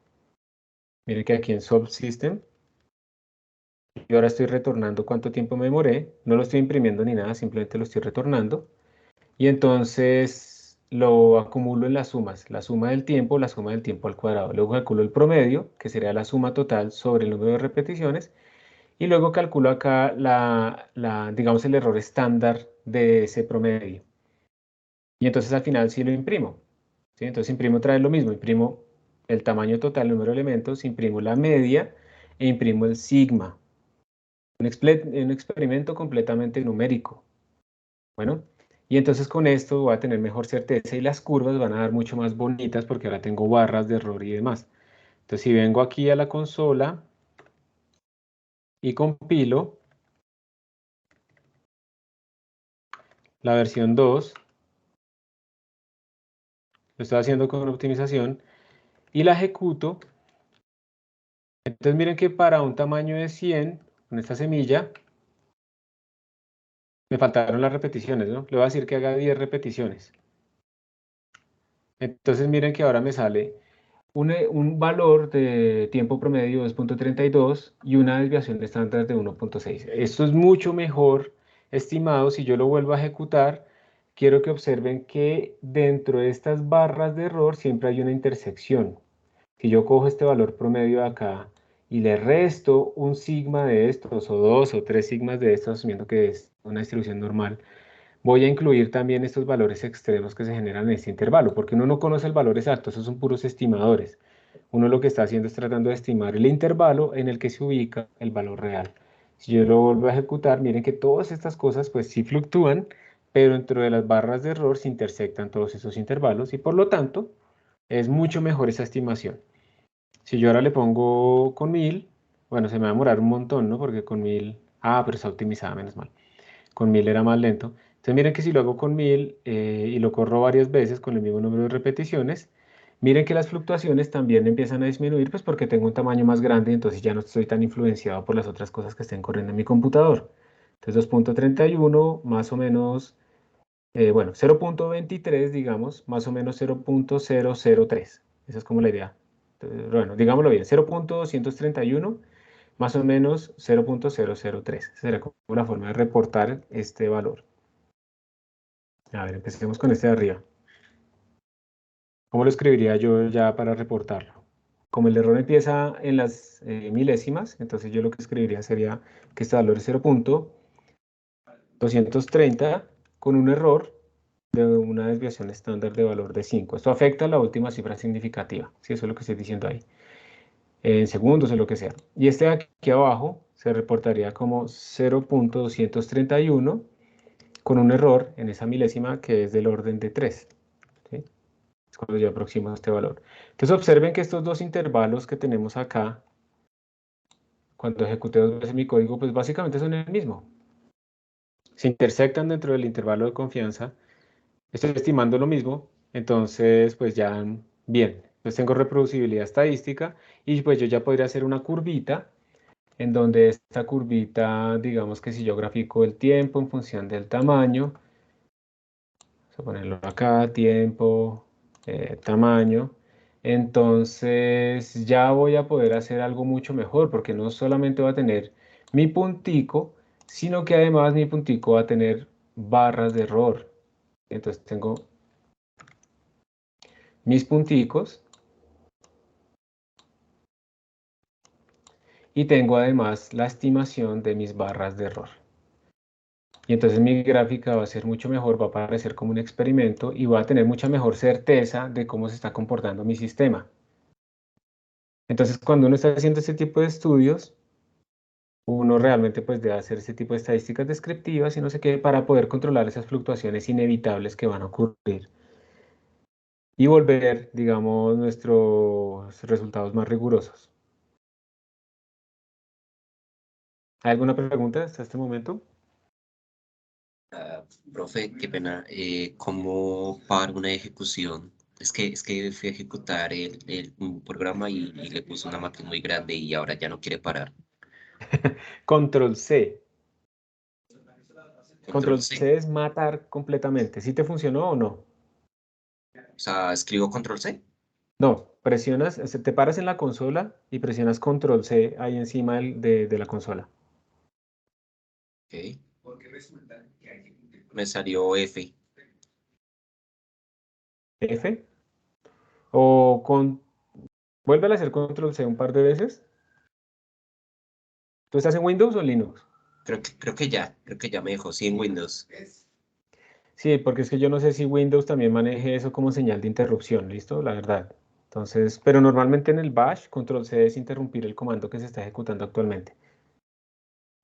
A: Miren que aquí en solveSystem yo ahora estoy retornando cuánto tiempo me demoré, no lo estoy imprimiendo ni nada, simplemente lo estoy retornando. Y entonces lo acumulo en las sumas, la suma del tiempo al cuadrado. Luego calculo el promedio, que sería la suma total sobre el número de repeticiones. Y luego calculo acá digamos, el error estándar de ese promedio. Y entonces al final sí lo imprimo. ¿Sí? Entonces imprimo otra vez lo mismo, imprimo el tamaño total, el número de elementos, imprimo la media e imprimo el sigma. Un experimento completamente numérico. Bueno, y entonces con esto voy a tener mejor certeza y las curvas van a dar mucho más bonitas porque ahora tengo barras de error y demás. Entonces si vengo aquí a la consola y compilo la versión 2, lo estoy haciendo con optimización y la ejecuto. Entonces miren que para un tamaño de 100, con esta semilla, me faltaron las repeticiones, ¿no? Le voy a decir que haga 10 repeticiones. Entonces miren que ahora me sale un valor de tiempo promedio de 2.32 y una desviación estándar de 1.6. Esto es mucho mejor estimado. Si yo lo vuelvo a ejecutar, quiero que observen que dentro de estas barras de error siempre hay una intersección. Si yo cojo este valor promedio de acá y le resto un sigma de estos, o 2 o 3 sigmas de estos, asumiendo que es una distribución normal, voy a incluir también estos valores extremos que se generan en este intervalo, porque uno no conoce el valor exacto, esos son puros estimadores. Uno lo que está haciendo es tratando de estimar el intervalo en el que se ubica el valor real. Si yo lo vuelvo a ejecutar, miren que todas estas cosas pues sí fluctúan, pero dentro de las barras de error se intersectan todos esos intervalos y por lo tanto es mucho mejor esa estimación. Si yo ahora le pongo con 1000, bueno, se me va a demorar un montón, ¿no? Porque con 1000, pero está optimizada, menos mal. Con 1000 era más lento. Entonces miren que si lo hago con 1000 y lo corro varias veces con el mismo número de repeticiones, miren que las fluctuaciones también empiezan a disminuir, pues porque tengo un tamaño más grande, entonces ya no estoy tan influenciado por las otras cosas que estén corriendo en mi computador. Entonces 2.31 más o menos, bueno, 0.23 digamos, más o menos 0.003. Esa es como la idea. Entonces, bueno, digámoslo bien, 0.231 más o menos 0.003. Esa sería como la forma de reportar este valor. A ver, empecemos con este de arriba. ¿Cómo lo escribiría yo ya para reportarlo? Como el error empieza en las milésimas, entonces yo lo que escribiría sería que este valor es 0.230 con un error de una desviación estándar de valor de 5. Esto afecta a la última cifra significativa, si eso es lo que estoy diciendo ahí, en segundos o lo que sea. Y este de aquí abajo se reportaría como 0.231 con un error en esa milésima que es del orden de 3. ¿Sí? Es cuando yo aproximo este valor. Entonces observen que estos dos intervalos que tenemos acá, cuando ejecute 2 veces mi código, pues básicamente son el mismo. Se intersectan dentro del intervalo de confianza. Estoy estimando lo mismo, entonces pues ya bien. Pues tengo reproducibilidad estadística y pues yo ya podría hacer una curvita en donde esta curvita, digamos que si yo grafico el tiempo en función del tamaño, vamos a ponerlo acá, tiempo, tamaño, entonces ya voy a poder hacer algo mucho mejor, porque no solamente va a tener mi puntico, sino que además mi puntico va a tener barras de error. Entonces tengo mis punticos y tengo además la estimación de mis barras de error. Y entonces mi gráfica va a ser mucho mejor, va a parecer como un experimento y va a tener mucha mejor certeza de cómo se está comportando mi sistema. Entonces, cuando uno está haciendo este tipo de estudios, uno realmente pues debe hacer ese tipo de estadísticas descriptivas y no sé qué, para poder controlar esas fluctuaciones inevitables que van a ocurrir y volver, digamos, nuestros resultados más rigurosos. ¿Hay alguna pregunta hasta este momento?
E: Profe, qué pena. ¿Cómo para una ejecución? Es que fui a ejecutar un programa y le puse una matriz muy grande y ahora ya no quiere parar.
A: Control C.
E: Control
A: Control
E: C.
A: C es matar completamente. ¿Sí te funcionó o no?
E: O sea, escribo Control C.
A: No, presionas, te paras en la consola y presionas Control C ahí encima de la consola.
E: Ok. Me salió F.
A: F. O con... Vuelve a hacer Control C un par de veces. ¿Tú estás en Windows o en Linux?
E: Creo que ya me dejó, sí, en Windows.
A: Sí, porque es que yo no sé si Windows también maneje eso como señal de interrupción, ¿listo? La verdad. Entonces, pero normalmente en el bash, Control C es interrumpir el comando que se está ejecutando actualmente.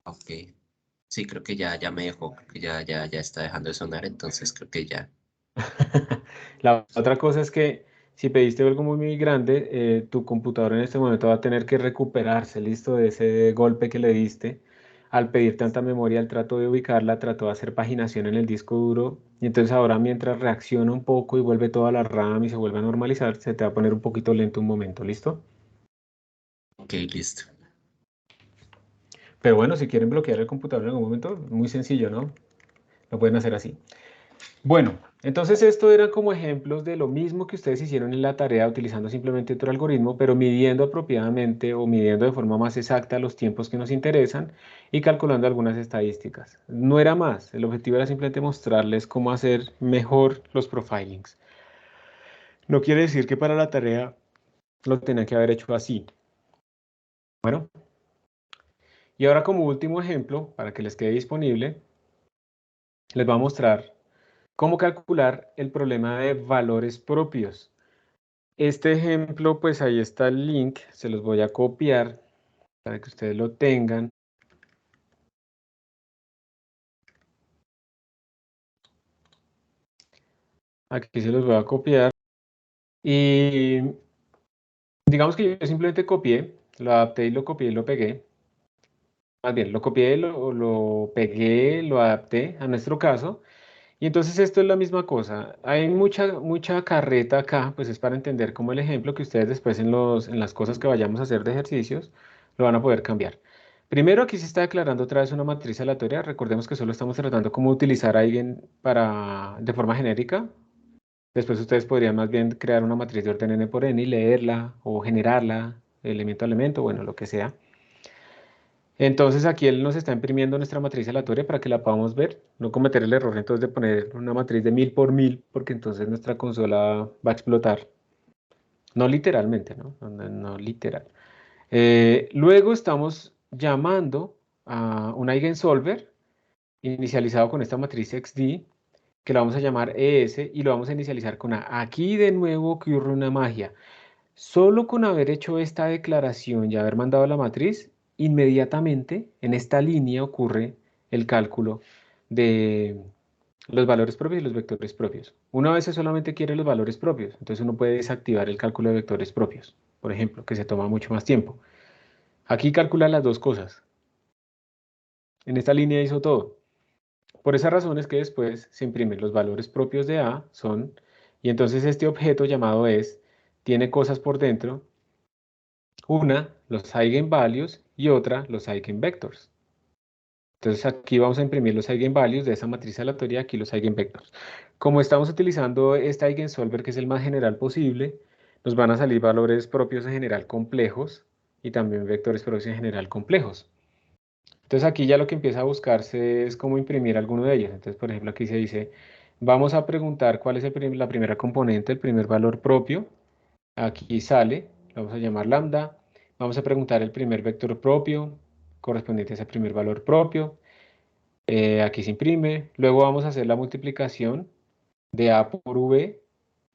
E: Ok. Sí, creo que ya me dejó, creo que ya está dejando de sonar, entonces creo que ya.
A: La otra cosa es que si pediste algo muy grande, tu computador en este momento va a tener que recuperarse, ¿listo? De ese golpe que le diste. Al pedir tanta memoria, al trato de ubicarla, trató de hacer paginación en el disco duro. Y entonces ahora mientras reacciona un poco y vuelve toda la RAM y se vuelve a normalizar, se te va a poner un poquito lento un momento, ¿listo?
E: Ok, listo.
A: Pero bueno, si quieren bloquear el computador en algún momento, muy sencillo, ¿no? Lo pueden hacer así. Bueno, entonces esto era como ejemplos de lo mismo que ustedes hicieron en la tarea utilizando simplemente otro algoritmo, pero midiendo apropiadamente o midiendo de forma más exacta los tiempos que nos interesan y calculando algunas estadísticas. No era más, el objetivo era simplemente mostrarles cómo hacer mejor los profilings. No quiere decir que para la tarea lo tengan que haber hecho así. Bueno, y ahora como último ejemplo, para que les quede disponible, les voy a mostrar cómo calcular el problema de valores propios. Este ejemplo, pues ahí está el link, se los voy a copiar para que ustedes lo tengan. Aquí se los voy a copiar. Y digamos que yo simplemente copié, lo adapté y lo copié y lo pegué. Más bien, lo copié, lo pegué, lo adapté a nuestro caso. Y entonces esto es la misma cosa. Hay mucha carreta acá, pues es para entender como el ejemplo que ustedes después en las cosas que vayamos a hacer de ejercicios lo van a poder cambiar. Primero aquí se está declarando otra vez una matriz aleatoria. Recordemos que solo estamos tratando cómo utilizar a alguien de forma genérica. Después ustedes podrían más bien crear una matriz de orden n por n y leerla o generarla elemento a elemento, bueno, lo que sea. Entonces aquí él nos está imprimiendo nuestra matriz aleatoria para que la podamos ver, no cometer el error entonces de poner una matriz de 1000 por 1000, porque entonces nuestra consola va a explotar. No literalmente, ¿no? No literal. Luego estamos llamando a un eigensolver inicializado con esta matriz XD, que lo vamos a llamar ES y lo vamos a inicializar con A. Aquí de nuevo ocurre una magia. Solo con haber hecho esta declaración y haber mandado la matriz, inmediatamente en esta línea ocurre el cálculo de los valores propios y los vectores propios. Uno a veces solamente quiere los valores propios, entonces uno puede desactivar el cálculo de vectores propios, por ejemplo, que se toma mucho más tiempo. Aquí calcula las dos cosas. En esta línea hizo todo. Por esa razón es que después se imprimen los valores propios de A, y entonces este objeto llamado es, tiene cosas por dentro, una, los eigenvalues, y otra, los eigenvectors. Entonces aquí vamos a imprimir los eigenvalues de esa matriz aleatoria, aquí los eigenvectors. Como estamos utilizando este eigensolver, que es el más general posible, nos van a salir valores propios en general complejos y también vectores propios en general complejos. Entonces aquí ya lo que empieza a buscarse es cómo imprimir alguno de ellos. Entonces, por ejemplo, aquí se dice, vamos a preguntar cuál es la primera componente, el primer valor propio. Aquí sale, lo vamos a llamar lambda. Vamos a preguntar el primer vector propio correspondiente a ese primer valor propio. Aquí se imprime. Luego vamos a hacer la multiplicación de A por V.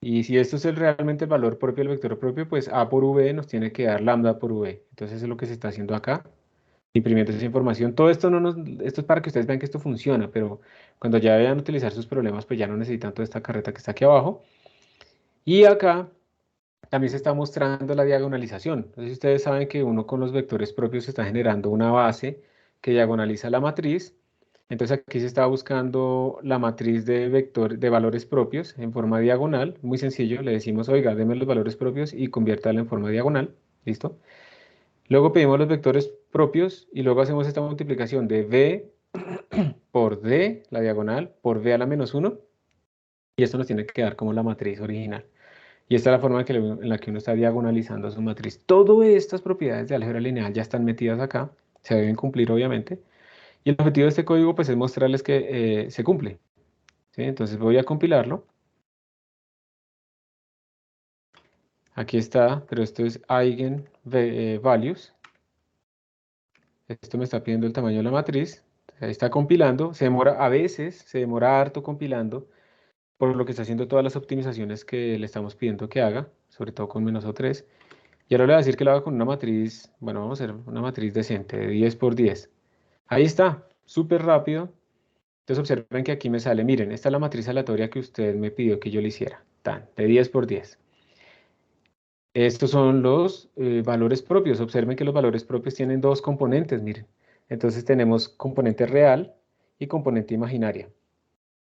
A: Y si esto es realmente el valor propio del vector propio, pues A por V nos tiene que dar lambda por V. Entonces eso es lo que se está haciendo acá, imprimiendo esa información. Todo esto esto es para que ustedes vean que esto funciona, pero cuando ya vayan a utilizar sus problemas, pues ya no necesitan toda esta carreta que está aquí abajo. Y acá también se está mostrando la diagonalización. Entonces ustedes saben que uno con los vectores propios está generando una base que diagonaliza la matriz. Entonces aquí se está buscando la matriz de valores propios en forma diagonal. Muy sencillo, le decimos, oiga, deme los valores propios y conviértala en forma diagonal. ¿Listo? Luego pedimos los vectores propios y luego hacemos esta multiplicación de V por D, la diagonal, por V a la menos 1. Y esto nos tiene que quedar como la matriz original. Y esta es la forma en la que uno está diagonalizando su matriz. Todas estas propiedades de álgebra lineal ya están metidas acá. Se deben cumplir, obviamente. Y el objetivo de este código pues, es mostrarles que se cumple. ¿Sí? Entonces voy a compilarlo. Aquí está, pero esto es eigenvalues. Esto me está pidiendo el tamaño de la matriz. Ahí está compilando. A veces se demora harto compilando, por lo que está haciendo todas las optimizaciones que le estamos pidiendo que haga, sobre todo con -O3. Y ahora le voy a decir que lo haga con una matriz, bueno, vamos a hacer una matriz decente, de 10 por 10. Ahí está, súper rápido. Entonces observen que aquí me sale, miren, esta es la matriz aleatoria que usted me pidió que yo le hiciera, de 10 por 10. Estos son los valores propios. Observen que los valores propios tienen dos componentes, miren. Entonces tenemos componente real y componente imaginaria.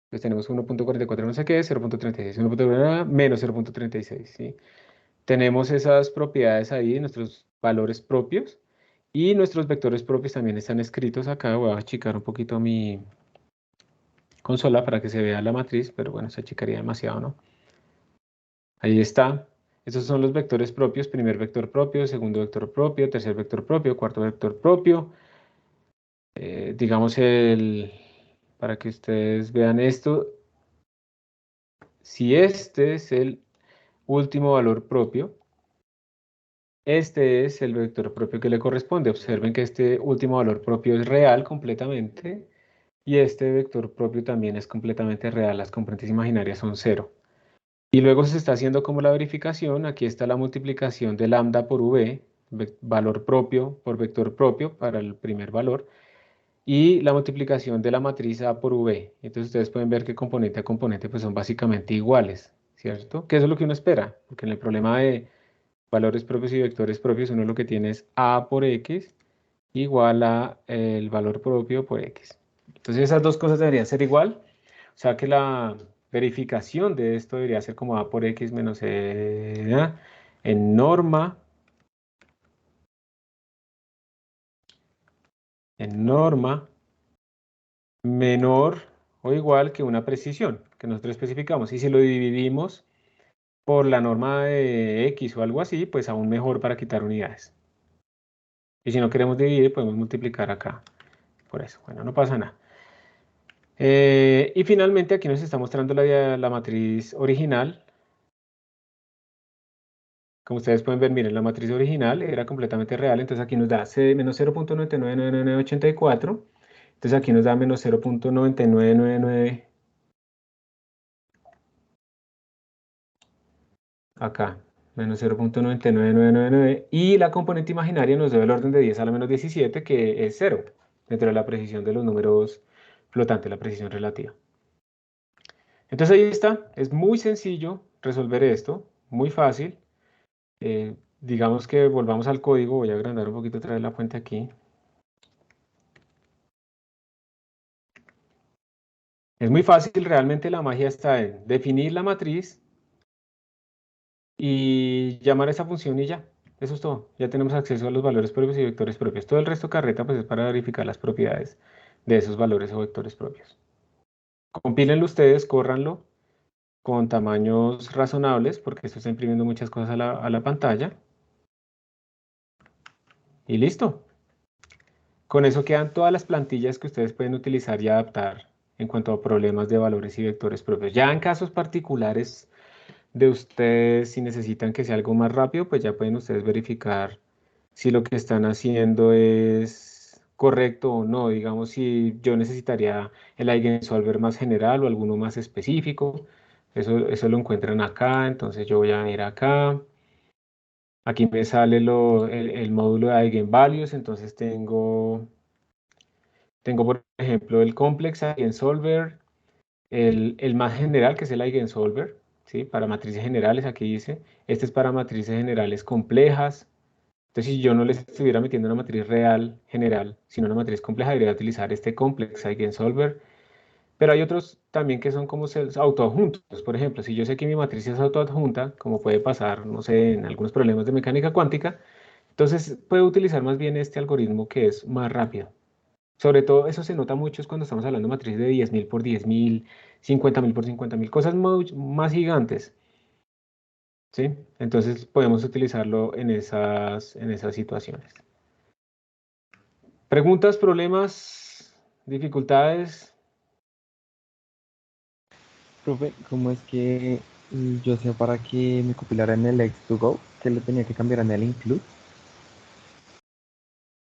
A: Entonces tenemos 1.44 no sé qué, 0.36, 1.44 menos 0.36, ¿sí? Tenemos esas propiedades ahí, nuestros valores propios, y nuestros vectores propios también están escritos acá. Voy a achicar un poquito mi consola para que se vea la matriz, pero bueno, se achicaría demasiado, ¿no? Ahí está. Estos son los vectores propios, primer vector propio, segundo vector propio, tercer vector propio, cuarto vector propio. Digamos para que ustedes vean esto, si este es el último valor propio, este es el vector propio que le corresponde. Observen que este último valor propio es real completamente y este vector propio también es completamente real. Las componentes imaginarias son 0. Y luego se está haciendo como la verificación. Aquí está la multiplicación de lambda por v, valor propio por vector propio para el primer valor, y la multiplicación de la matriz A por V. Entonces ustedes pueden ver que componente a componente pues son básicamente iguales, ¿cierto? Que eso es lo que uno espera, porque en el problema de valores propios y vectores propios uno lo que tiene es A por X igual a el valor propio por X. Entonces esas dos cosas deberían ser igual, o sea que la verificación de esto debería ser como A por X menos en norma menor o igual que una precisión que nosotros especificamos. Y si lo dividimos por la norma de X o algo así, pues aún mejor para quitar unidades. Y si no queremos dividir, podemos multiplicar acá. Por eso, bueno, no pasa nada. Y finalmente aquí nos está mostrando la matriz original. Como ustedes pueden ver, miren, la matriz original era completamente real, entonces aquí nos da menos 0.999984. Entonces aquí nos da menos 0.9999. Acá, menos 0.99999. Y la componente imaginaria nos da el orden de 10 a la menos 17, que es 0, dentro de la precisión de los números flotantes, la precisión relativa. Entonces ahí está, es muy sencillo resolver esto, muy fácil. Digamos que volvamos al código, voy a agrandar un poquito otra vez la fuente aquí. Es muy fácil, realmente la magia está en definir la matriz y llamar a esa función y ya. Eso es todo. Ya tenemos acceso a los valores propios y vectores propios. Todo el resto carreta pues es para verificar las propiedades de esos valores o vectores propios. Compílenlo ustedes, córranlo con tamaños razonables, porque esto está imprimiendo muchas cosas a la pantalla. Y listo. Con eso quedan todas las plantillas que ustedes pueden utilizar y adaptar en cuanto a problemas de valores y vectores propios. Ya en casos particulares de ustedes, si necesitan que sea algo más rápido, pues ya pueden ustedes verificar si lo que están haciendo es correcto o no. Digamos, si yo necesitaría el eigensolver más general o alguno más específico, eso lo encuentran acá, entonces yo voy a ir acá. Aquí me sale el módulo de eigenvalues, entonces tengo por ejemplo, el complex eigensolver, el más general, que es el eigensolver, ¿sí? Para matrices generales, aquí dice. Este es para matrices generales complejas. Entonces, si yo no les estuviera metiendo una matriz real general, sino una matriz compleja, debería utilizar este complex eigensolver. Pero hay otros también que son como autoadjuntos. Por ejemplo, si yo sé que mi matriz es autoadjunta, como puede pasar, no sé, en algunos problemas de mecánica cuántica, entonces puedo utilizar más bien este algoritmo que es más rápido. Sobre todo eso se nota mucho es cuando estamos hablando de matrices de 10.000 por 10.000, 50.000 por 50.000, cosas más gigantes, ¿sí? Entonces podemos utilizarlo en esas situaciones. ¿Preguntas, problemas, dificultades?
F: Profe, ¿cómo es que yo sé para que me copilara en el X2Go que le tenía que cambiar en el include?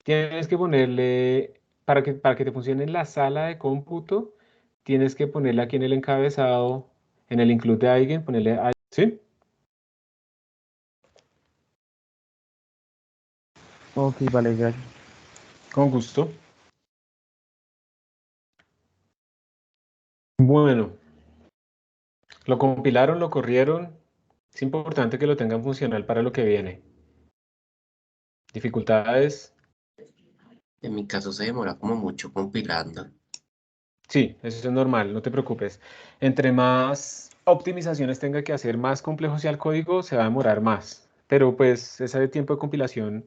A: Tienes que ponerle, para que te funcione en la sala de cómputo, tienes que ponerle aquí en el encabezado, en el include de alguien, ponerle, ¿sí?
F: Ok, vale, gracias.
A: Con gusto. Bueno, lo compilaron, lo corrieron. Es importante que lo tengan funcional para lo que viene. Dificultades,
E: En mi caso se demora como mucho compilando.
A: sí, eso es normal, no te preocupes. Entre más optimizaciones tenga que hacer, más complejo sea el código, se va a demorar más. Pero pues ese tiempo de compilación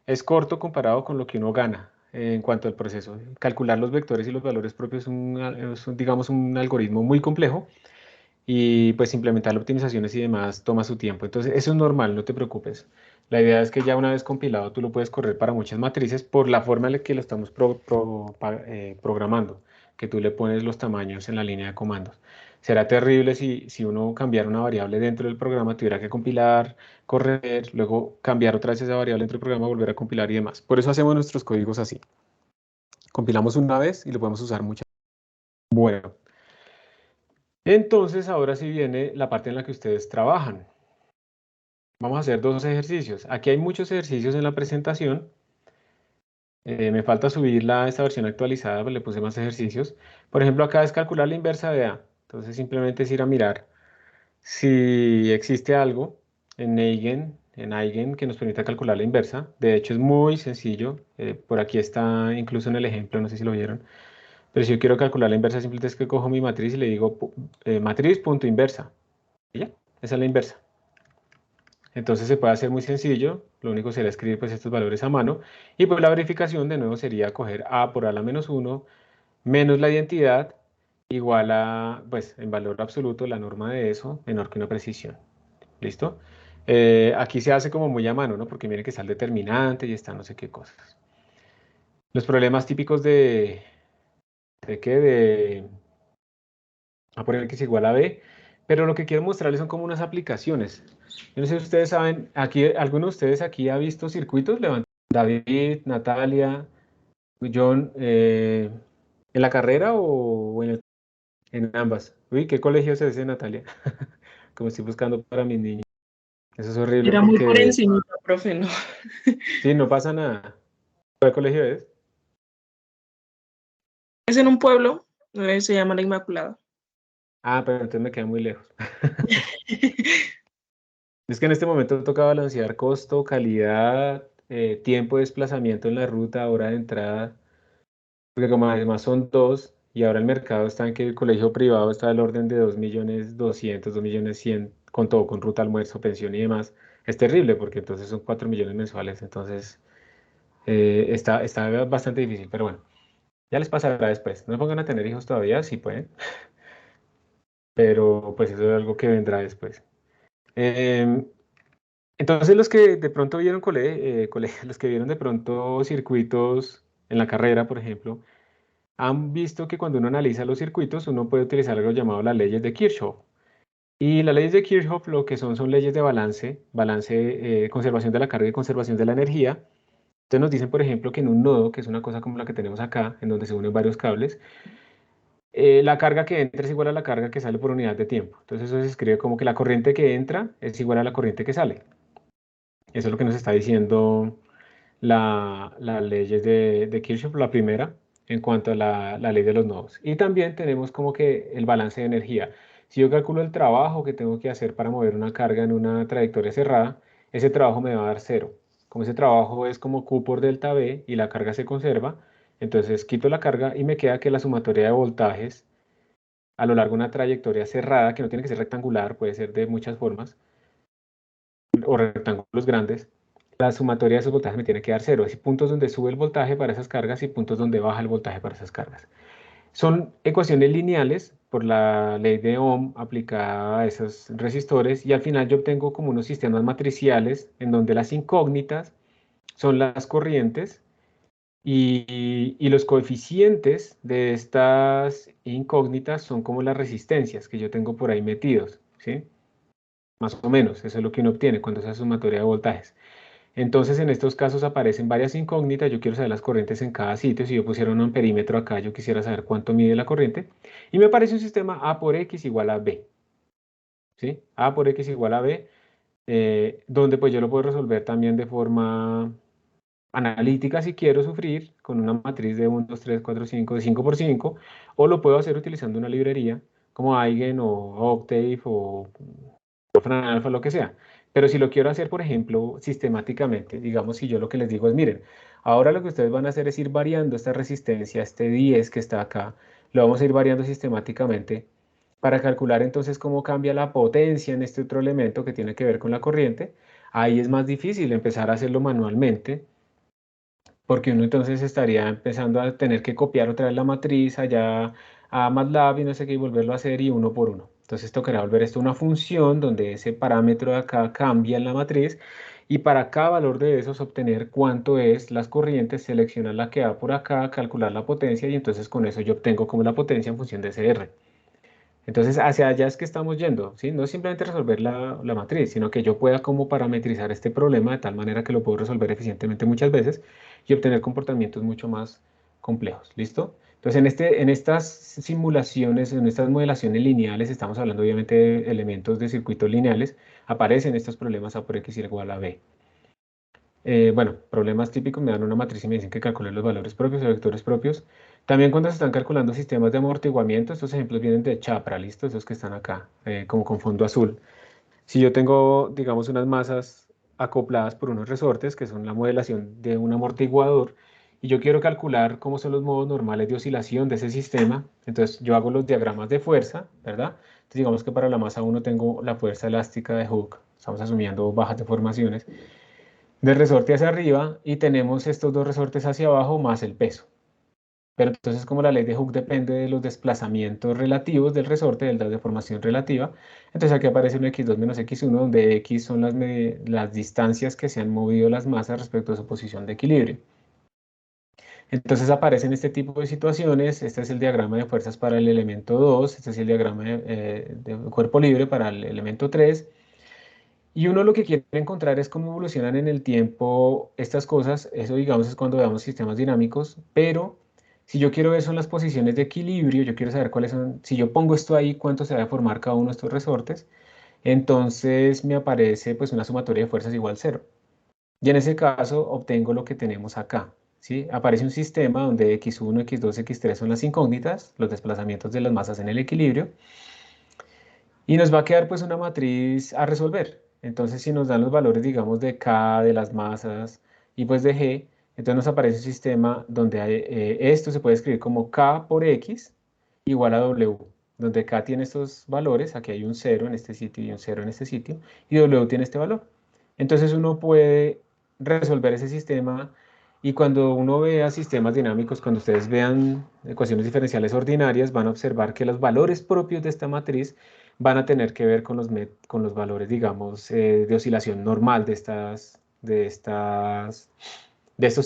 A: es corto comparado con lo que uno gana en cuanto al proceso. Calcular los vectores y los valores propios digamos, un algoritmo muy complejo. Y pues implementar optimizaciones y demás toma su tiempo. Entonces, eso es normal, no te preocupes. La idea es que ya una vez compilado tú lo puedes correr para muchas matrices por la forma en la que lo estamos programando, que tú le pones los tamaños en la línea de comandos. Será terrible si uno cambiara una variable dentro del programa, tuviera que compilar, correr, luego cambiar otra vez esa variable dentro del programa, volver a compilar y demás. Por eso hacemos nuestros códigos así. Compilamos una vez y lo podemos usar muchas veces. Bueno. Entonces, ahora sí viene la parte en la que ustedes trabajan. Vamos a hacer dos ejercicios. Aquí hay muchos ejercicios en la presentación. Me falta subir esta versión actualizada, pues le puse más ejercicios. Por ejemplo, acá es calcular la inversa de A. Entonces, simplemente es ir a mirar si existe algo en Eigen que nos permita calcular la inversa. De hecho, es muy sencillo. Por aquí está incluso en el ejemplo, no sé si lo vieron. Pero si yo quiero calcular la inversa, simplemente es que cojo mi matriz y le digo matriz.inversa. Y ya, esa es la inversa. Entonces se puede hacer muy sencillo, lo único sería escribir pues estos valores a mano y pues la verificación de nuevo sería coger a por a la menos 1 menos la identidad igual a, pues en valor absoluto, la norma de eso menor que una precisión. ¿Listo? Aquí se hace como muy a mano, ¿no? Porque miren que está el determinante y está no sé qué cosas. Los problemas típicos ¿de qué? A poner que es igual a B, pero lo que quiero mostrarles son como unas aplicaciones. Yo no sé si ustedes saben, aquí, ¿alguno de ustedes aquí ha visto circuitos? Levanten. David, Natalia, John, ¿en la carrera o en ambas? Uy, ¿qué colegio es ese, Natalia? Como estoy buscando para mis niños. Eso es horrible
D: Era muy por
A: porque,
D: encima, profe, no.
A: sí, no pasa nada. ¿Qué colegio es?
D: Es en un pueblo, se llama La Inmaculada.
A: Ah, pero entonces me queda muy lejos. Es que en este momento toca balancear costo, calidad, tiempo de desplazamiento en la ruta, hora de entrada, porque como además son dos, y ahora el mercado está en que el colegio privado está del orden de 2.200.000, 2.100.000, con todo, con ruta, almuerzo, pensión y demás. Es terrible porque entonces son 4 millones mensuales, entonces está bastante difícil, pero bueno, ya les pasará después. No se pongan a tener hijos todavía, si pueden, pero pues eso es algo que vendrá después. Em, Entonces los que de pronto vieron los que vieron de pronto circuitos en la carrera, por ejemplo, han visto que cuando uno analiza los circuitos, uno puede utilizar algo llamado las leyes de Kirchhoff. Y las leyes de Kirchhoff lo que son leyes de balance, conservación de la carga y conservación de la energía. Entonces nos dicen, por ejemplo, que en un nodo, que es una cosa como la que tenemos acá, en donde se unen varios cables, la carga que entra es igual a la carga que sale por unidad de tiempo. Entonces eso se escribe como que la corriente que entra es igual a la corriente que sale. Eso es lo que nos está diciendo las leyes de Kirchhoff, la primera, en cuanto a la ley de los nodos. Y también tenemos como que el balance de energía. Si yo calculo el trabajo que tengo que hacer para mover una carga en una trayectoria cerrada, ese trabajo me va a dar cero. Como ese trabajo es como Q por delta V y la carga se conserva, entonces quito la carga y me queda que la sumatoria de voltajes a lo largo de una trayectoria cerrada, que no tiene que ser rectangular, puede ser de muchas formas, o rectángulos grandes, la sumatoria de esos voltajes me tiene que dar cero. Hay puntos donde sube el voltaje para esas cargas y puntos donde baja el voltaje para esas cargas. Son ecuaciones lineales por la ley de Ohm aplicada a esos resistores y al final yo obtengo como unos sistemas matriciales en donde las incógnitas son las corrientes y los coeficientes de estas incógnitas son como las resistencias que yo tengo por ahí metidos, ¿sí? Más o menos, eso es lo que uno obtiene cuando hace sumatoria de voltajes. Entonces, en estos casos aparecen varias incógnitas. Yo quiero saber las corrientes en cada sitio. Si yo pusiera un amperímetro acá, yo quisiera saber cuánto mide la corriente. Y me aparece un sistema A por X igual a B. ¿Sí? A por X igual a B, donde pues yo lo puedo resolver también de forma analítica si quiero sufrir, con una matriz de 1, 2, 3, 4, 5, de 5 por 5, o lo puedo hacer utilizando una librería como Eigen o Octave o Alfa, lo que sea. Pero si lo quiero hacer, por ejemplo, sistemáticamente, digamos, si yo lo que les digo es, miren, ahora lo que ustedes van a hacer es ir variando esta resistencia, este 10 que está acá, lo vamos a ir variando sistemáticamente para calcular entonces cómo cambia la potencia en este otro elemento que tiene que ver con la corriente. Ahí es más difícil empezar a hacerlo manualmente, porque uno entonces estaría empezando a tener que copiar otra vez la matriz allá a MATLAB y no sé qué, y volverlo a hacer y uno por uno. Entonces tocará volver esto una función donde ese parámetro de acá cambia en la matriz y para cada valor de esos obtener cuánto es las corrientes, seleccionar la que va por acá, calcular la potencia y entonces con eso yo obtengo como la potencia en función de ese R. Entonces, hacia allá es que estamos yendo, ¿sí? No es simplemente resolver la matriz, sino que yo pueda como parametrizar este problema de tal manera que lo puedo resolver eficientemente muchas veces y obtener comportamientos mucho más complejos, ¿listo? Entonces, en estas simulaciones, en estas modelaciones lineales, estamos hablando obviamente de elementos de circuitos lineales, aparecen estos problemas A por X igual a B. Bueno, problemas típicos, me dan una matriz y me dicen que calcule los valores propios o vectores propios. También cuando se están calculando sistemas de amortiguamiento, estos ejemplos vienen de Chapra, ¿listo? Esos que están acá, como con fondo azul. Si yo tengo, digamos, unas masas acopladas por unos resortes, que son la modelación de un amortiguador, y yo quiero calcular cómo son los modos normales de oscilación de ese sistema, entonces yo hago los diagramas de fuerza, ¿verdad? Entonces digamos que para la masa 1 tengo la fuerza elástica de Hooke, estamos asumiendo bajas deformaciones del resorte hacia arriba y tenemos estos dos resortes hacia abajo más el peso. Pero entonces como la ley de Hooke depende de los desplazamientos relativos del resorte, de la deformación relativa, entonces aquí aparece un x2 menos x1, donde x son las distancias que se han movido las masas respecto a su posición de equilibrio. Entonces aparecen este tipo de situaciones. Este es el diagrama de fuerzas para el elemento 2, este es el diagrama de cuerpo libre para el elemento 3. Y uno lo que quiere encontrar es cómo evolucionan en el tiempo estas cosas. Eso, digamos, es cuando veamos sistemas dinámicos. Pero si yo quiero ver son las posiciones de equilibrio, yo quiero saber cuáles son. Si yo pongo esto ahí, cuánto se va a formar cada uno de estos resortes. Entonces me aparece pues una sumatoria de fuerzas igual 0. Y en ese caso obtengo lo que tenemos acá. ¿Sí? Aparece un sistema donde x1, x2, x3 son las incógnitas, los desplazamientos de las masas en el equilibrio. Y nos va a quedar pues una matriz a resolver. Entonces si nos dan los valores, digamos, de K, de las masas y pues de G, entonces nos aparece un sistema donde esto se puede escribir como K por X igual a W, donde K tiene estos valores, aquí hay un 0 en este sitio y un 0 en este sitio, y W tiene este valor. Entonces uno puede resolver ese sistema y cuando uno vea sistemas dinámicos, cuando ustedes vean ecuaciones diferenciales ordinarias, van a observar que los valores propios de esta matriz van a tener que ver con los valores, digamos, de oscilación normal de estos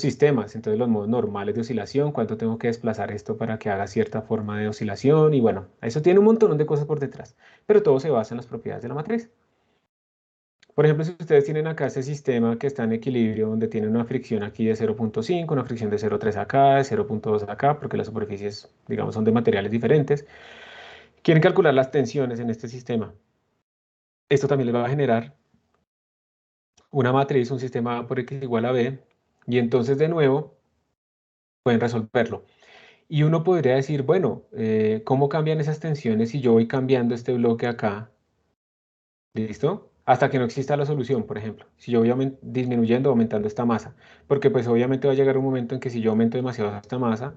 A: sistemas. Entonces, los modos normales de oscilación, cuánto tengo que desplazar esto para que haga cierta forma de oscilación, y bueno, eso tiene un montón de cosas por detrás, pero todo se basa en las propiedades de la matriz. Por ejemplo, si ustedes tienen acá este sistema que está en equilibrio, donde tiene una fricción aquí de 0.5, una fricción de 0.3 acá, de 0.2 acá, porque las superficies, digamos, son de materiales diferentes, quieren calcular las tensiones en este sistema. Esto también les va a generar una matriz, un sistema A por X igual a B, y entonces de nuevo pueden resolverlo. Y uno podría decir, bueno, ¿cómo cambian esas tensiones si yo voy cambiando este bloque acá? ¿Listo? Hasta que no exista la solución, por ejemplo. Si yo voy disminuyendo o aumentando esta masa. Porque pues obviamente va a llegar un momento en que si yo aumento demasiado esta masa,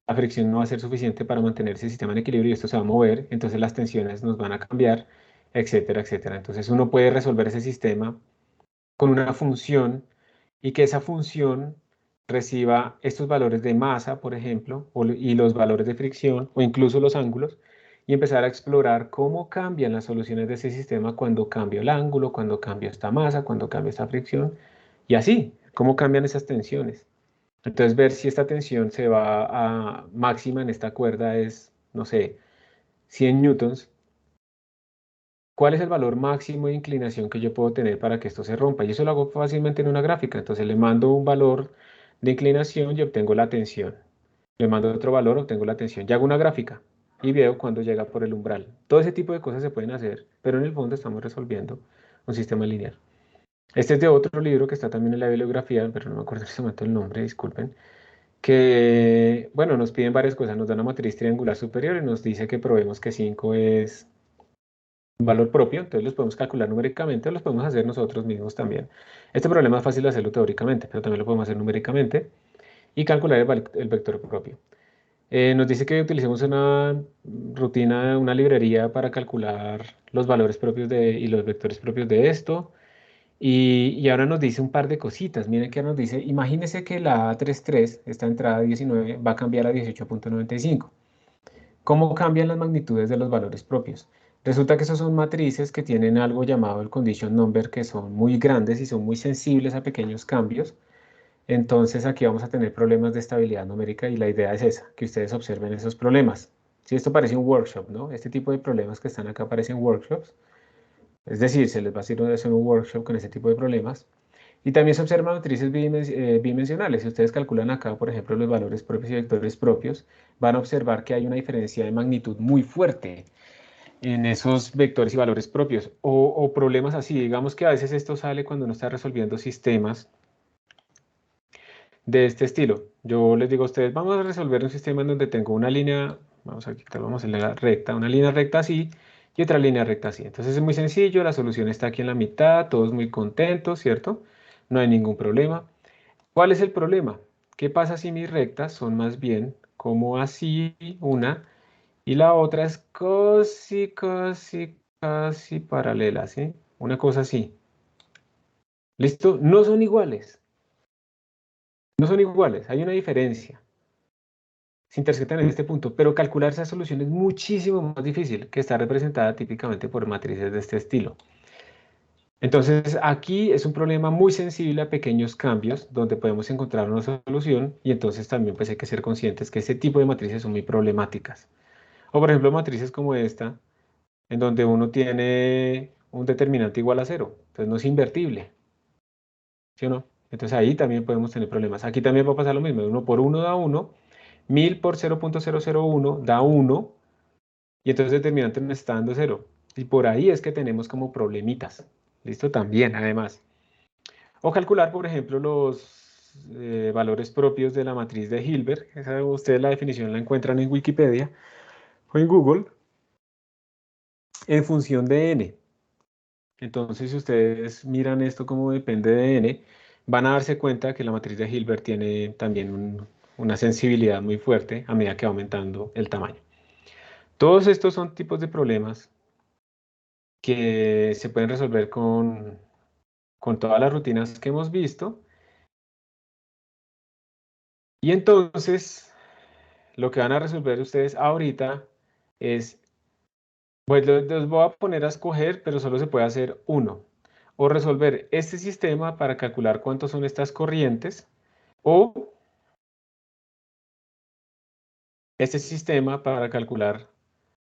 A: la fricción no va a ser suficiente para mantener ese sistema en equilibrio y esto se va a mover, entonces las tensiones nos van a cambiar, etcétera, etcétera. Entonces uno puede resolver ese sistema con una función y que esa función reciba estos valores de masa, por ejemplo, y los valores de fricción o incluso los ángulos, y empezar a explorar cómo cambian las soluciones de ese sistema cuando cambio el ángulo, cuando cambio esta masa, cuando cambio esta fricción, y así, cómo cambian esas tensiones. Entonces ver si esta tensión se va a máxima en esta cuerda es, no sé, 100 newtons. ¿Cuál es el valor máximo de inclinación que yo puedo tener para que esto se rompa? Y eso lo hago fácilmente en una gráfica. Entonces le mando un valor de inclinación y obtengo la tensión. Le mando otro valor, obtengo la tensión. Y hago una gráfica y veo cuando llega por el umbral. Todo ese tipo de cosas se pueden hacer, pero en el fondo estamos resolviendo un sistema lineal. Este es de otro libro que está también en la bibliografía, pero no me acuerdo en este momento el nombre, disculpen. Que, bueno, nos piden varias cosas. Nos da una matriz triangular superior y nos dice que probemos que 5 es un valor propio, entonces los podemos calcular numéricamente o los podemos hacer nosotros mismos también. Este problema es fácil de hacerlo teóricamente, pero también lo podemos hacer numéricamente y calcular el vector propio. Nos dice que utilicemos una rutina, una librería para calcular los valores propios y los vectores propios de esto. Y ahora nos dice un par de cositas. Miren que nos dice, imagínese que la A33, esta entrada 19, va a cambiar a 18.95. ¿Cómo cambian las magnitudes de los valores propios? Resulta que esos son matrices que tienen algo llamado el condition number, que son muy grandes y son muy sensibles a pequeños cambios. Entonces aquí vamos a tener problemas de estabilidad numérica y la idea es esa, que ustedes observen esos problemas. Si esto parece un workshop, ¿no? Este tipo de problemas que están acá parecen workshops. Es decir, se les va a hacer un workshop con ese tipo de problemas. Y también se observan matrices bidimensionales. Si ustedes calculan acá, por ejemplo, los valores propios y vectores propios, van a observar que hay una diferencia de magnitud muy fuerte en esos vectores y valores propios. O problemas así, digamos que a veces esto sale cuando uno está resolviendo sistemas de este estilo. Yo les digo a ustedes, vamos a resolver un sistema en donde tengo una línea, vamos a quitar, vamos a hacer la recta, una línea recta así y otra línea recta así. Entonces es muy sencillo, la solución está aquí en la mitad, todos muy contentos, ¿cierto? No hay ningún problema. ¿Cuál es el problema? ¿Qué pasa si mis rectas son más bien como así una y la otra es casi paralela, ¿sí? Una cosa así. ¿Listo? No son iguales. No son iguales, hay una diferencia. Se intersecan en este punto, pero calcular esa solución es muchísimo más difícil, que está representada típicamente por matrices de este estilo. Entonces, aquí es un problema muy sensible a pequeños cambios, donde podemos encontrar una solución, y entonces también pues hay que ser conscientes que ese tipo de matrices son muy problemáticas. O por ejemplo, matrices como esta, en donde uno tiene un determinante igual a 0, entonces no es invertible, ¿sí o no? Entonces ahí también podemos tener problemas. Aquí también va a pasar lo mismo, 1 por 1 da 1, 1000 por 0.001 da 1, y entonces el determinante no está dando 0. Y por ahí es que tenemos como problemitas. ¿Listo? También, además. O calcular, por ejemplo, los valores propios de la matriz de Hilbert. Ustedes la definición la encuentran en Wikipedia o en Google. en función de n. Entonces, si ustedes miran esto como depende de n, van a darse cuenta que la matriz de Hilbert tiene también una sensibilidad muy fuerte a medida que va aumentando el tamaño. Todos estos son tipos de problemas que se pueden resolver con todas las rutinas que hemos visto. Y entonces, lo que van a resolver ustedes ahorita es, pues los voy a poner a escoger, pero solo se puede hacer uno. O resolver este sistema para calcular cuántos son estas corrientes, o este sistema para calcular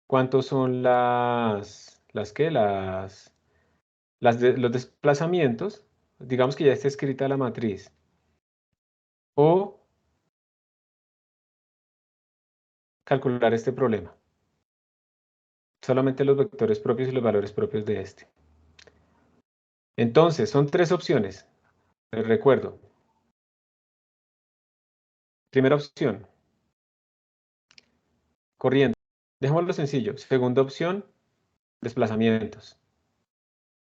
A: cuántos son los desplazamientos. Digamos que ya está escrita la matriz. O calcular este problema. Solamente los vectores propios y los valores propios de este. Entonces, son tres opciones. Les recuerdo. Primera opción, corriente. Dejémoslo sencillo. Segunda opción, desplazamientos.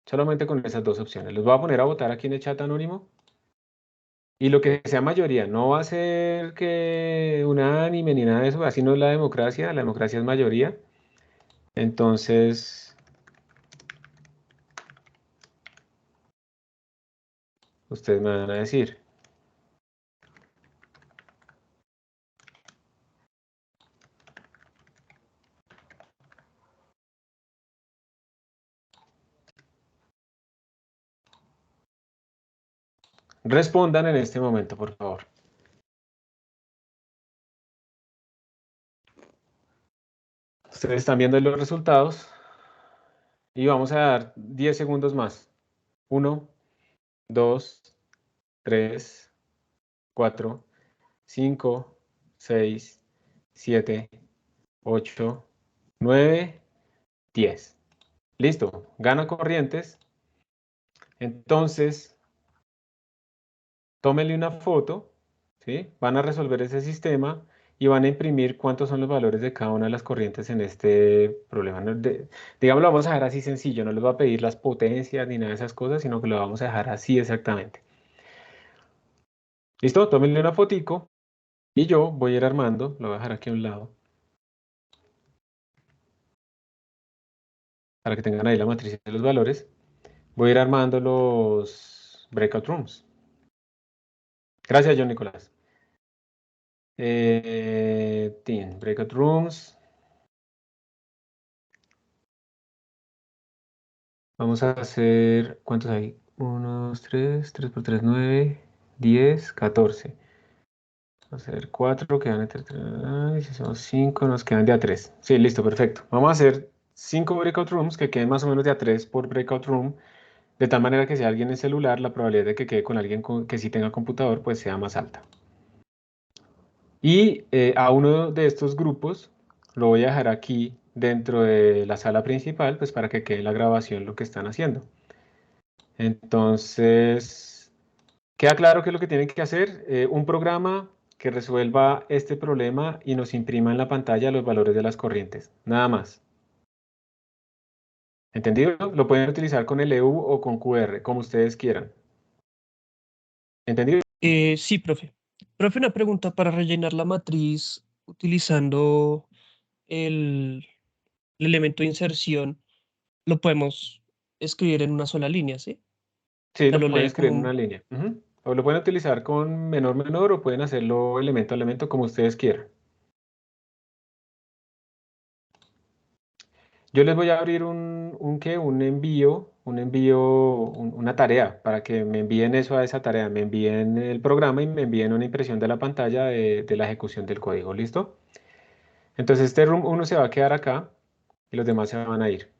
A: Solamente con esas dos opciones. Los voy a poner a votar aquí en el chat anónimo. Y lo que sea mayoría, no va a ser que unánime ni nada de eso. Así no es la democracia es mayoría. Entonces, ustedes me van a decir. Respondan en este momento, por favor. Ustedes están viendo los resultados. Y vamos a dar 10 segundos más. 1, 2, 3, 4, 5, 6, 7, 8, 9, 10. Listo, gana corrientes. Entonces, tómenle una foto, ¿sí? Van a resolver ese sistema y van a imprimir cuántos son los valores de cada una de las corrientes en este problema. Digamos, lo vamos a dejar así sencillo, no les voy a pedir las potencias ni nada de esas cosas, sino que lo vamos a dejar así exactamente. ¿Listo? Tómenle una fotico y yo voy a ir armando, lo voy a dejar aquí a un lado, para que tengan ahí la matriz de los valores. Voy a ir armando los breakout rooms. Gracias, John Nicolás. Breakout rooms. Vamos a hacer, ¿cuántos hay? 1, 2, 3, 3 por 3, 9, 10, 14. Vamos a hacer 4, quedan entre 3, si hacemos 5, nos quedan de a 3. Sí, listo, perfecto. Vamos a hacer 5 breakout rooms que queden más o menos de a 3 por breakout room, de tal manera que si alguien en celular, la probabilidad de que quede con alguien que sí tenga computador, pues sea más alta. Y a uno de estos grupos lo voy a dejar aquí dentro de la sala principal, pues para que quede en la grabación lo que están haciendo. Entonces, queda claro qué es lo que tienen que hacer. Un programa que resuelva este problema y nos imprima en la pantalla los valores de las corrientes. Nada más. ¿Entendido? Lo pueden utilizar con LU o con QR, como ustedes quieran. ¿Entendido?
B: Sí, profe. Profe, una pregunta para rellenar la matriz utilizando el elemento de inserción, lo podemos escribir en una sola línea, ¿sí?
A: Sí,
B: Ya
A: lo
B: lo
A: pueden
B: lee
A: escribir en
B: como...
A: una línea. O lo pueden utilizar con menor o pueden hacerlo elemento a elemento como ustedes quieran. Yo les voy a abrir un envío, una tarea, para que me envíen eso a esa tarea, me envíen el programa y me envíen una impresión de la pantalla de la ejecución del código, ¿listo? Entonces este room 1 se va a quedar acá y los demás se van a ir.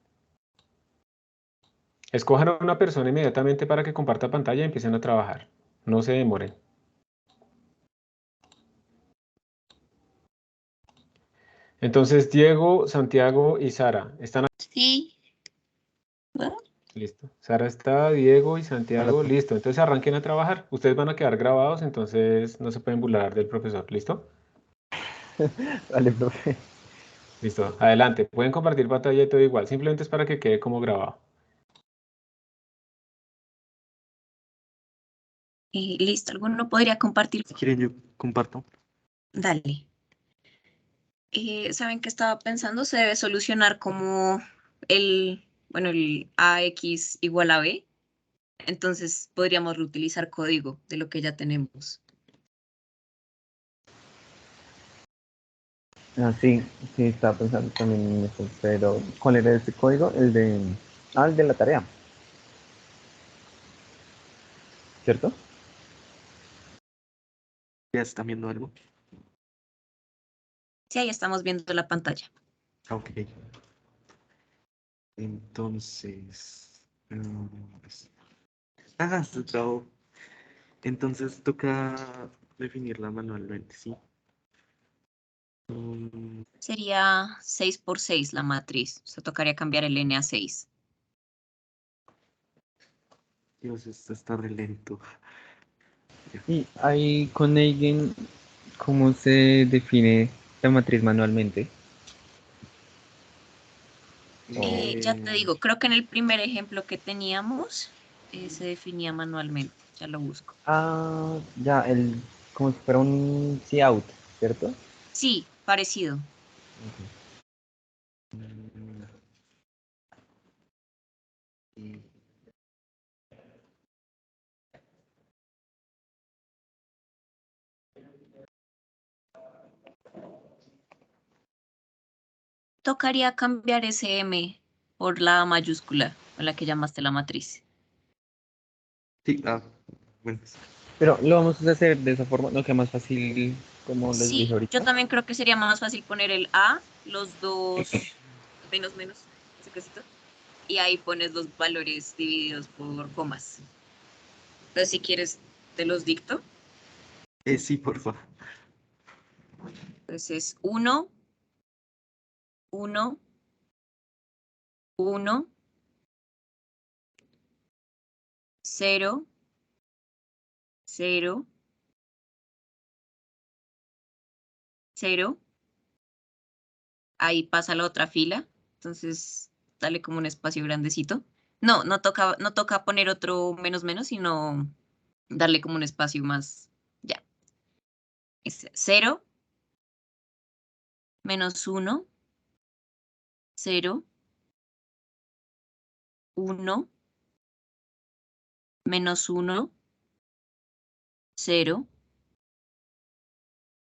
A: Escojan a una persona inmediatamente para que comparta pantalla y empiecen a trabajar. No se demoren. Entonces Diego, Santiago y Sara, ¿están
G: Sí. ¿No?
A: listo? Sara está, Diego y Santiago,
F: profe.
A: listo. Entonces arranquen a trabajar. Ustedes van a quedar grabados, entonces no se pueden burlar del profesor, ¿listo?
F: Vale, profe.
A: Listo, adelante. Pueden compartir pantalla y todo igual. Simplemente es para que quede como grabado.
G: Listo, ¿alguno podría compartir?
F: Si quieren, yo comparto.
G: Dale. ¿Saben qué estaba pensando? Se debe solucionar como el AX igual a B. Entonces podríamos reutilizar código de lo que ya tenemos.
F: Ah, sí, sí, estaba pensando también en eso, pero ¿cuál era ese código? El de la tarea, ¿cierto? ¿Ya están viendo algo?
G: Sí, ahí estamos viendo la pantalla.
F: Ok. Entonces, bravo. Entonces toca definirla manualmente, ¿sí?
G: Sería 6 por 6 la matriz. O sea, tocaría cambiar el n a 6.
F: Dios, esto está re lento. Y ahí con Eigen, ¿cómo se define la matriz manualmente?
G: Ya te digo, creo que en el primer ejemplo que teníamos se definía manualmente. Ya lo busco.
F: Ya, como si fuera un cout, ¿cierto?
G: Sí, parecido.
F: Y-
G: Tocaría cambiar ese M por la mayúscula con la que llamaste la matriz.
F: Sí, bueno. Pero lo vamos a hacer de esa forma, no queda más fácil, como les dije
G: Sí, yo
F: ahorita.
G: también creo que sería más fácil poner el A, los dos menos, ese cosito, y ahí pones los valores divididos por comas. Entonces, si quieres, te los dicto.
F: Sí, por favor.
G: Entonces, 1, 1, 1, 0, 0, 0. Ahí pasa la otra fila. Entonces, dale como un espacio grandecito. No toca poner otro menos, sino darle como un espacio más. Ya. Es 0, menos 1, 0, 1, menos 1, 0.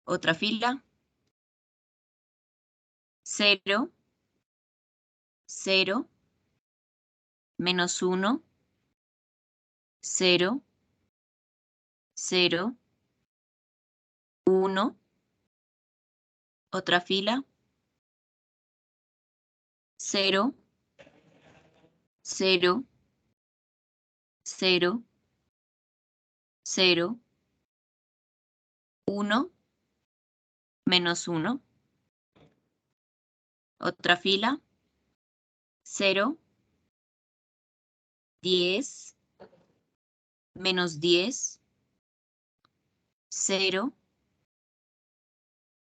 G: Otra fila. 0, 0, menos 1, 0, 0, 1. Otra fila. 0, 0, 0, 0, 1, menos 1. Otra fila. 0, 10, menos 10, 0,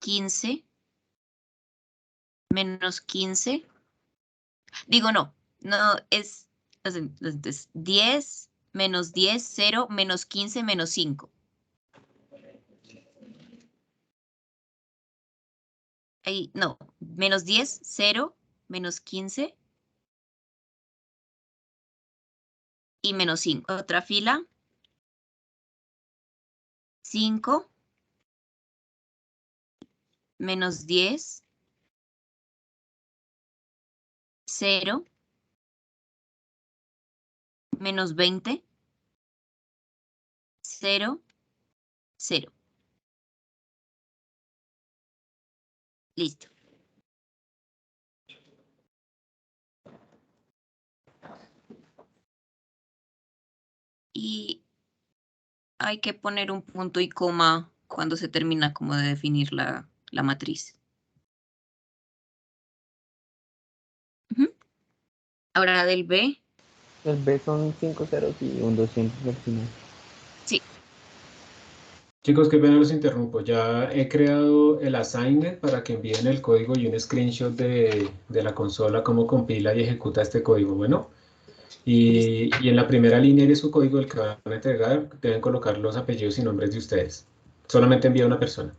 G: 15, menos 15. Digo, no, es 10, menos 10, 0, menos 15, menos 5. Ahí, no, menos 10, 0, menos 15 y menos 5. Otra fila. 5, menos 10, 0, menos 20, 0, 0. Listo. Y hay que poner un punto y coma cuando se termina como de definir la matriz. Ujú. Ahora del B,
F: El B son 5 ceros y un 200 al final.
G: sí.
A: Chicos, qué pena los interrumpo. Ya he creado el assignment para que envíen el código y un screenshot de la consola, cómo compila y ejecuta este código. Bueno, y en la primera línea de su código, el que van a entregar, deben colocar los apellidos y nombres de ustedes. Solamente envía una persona.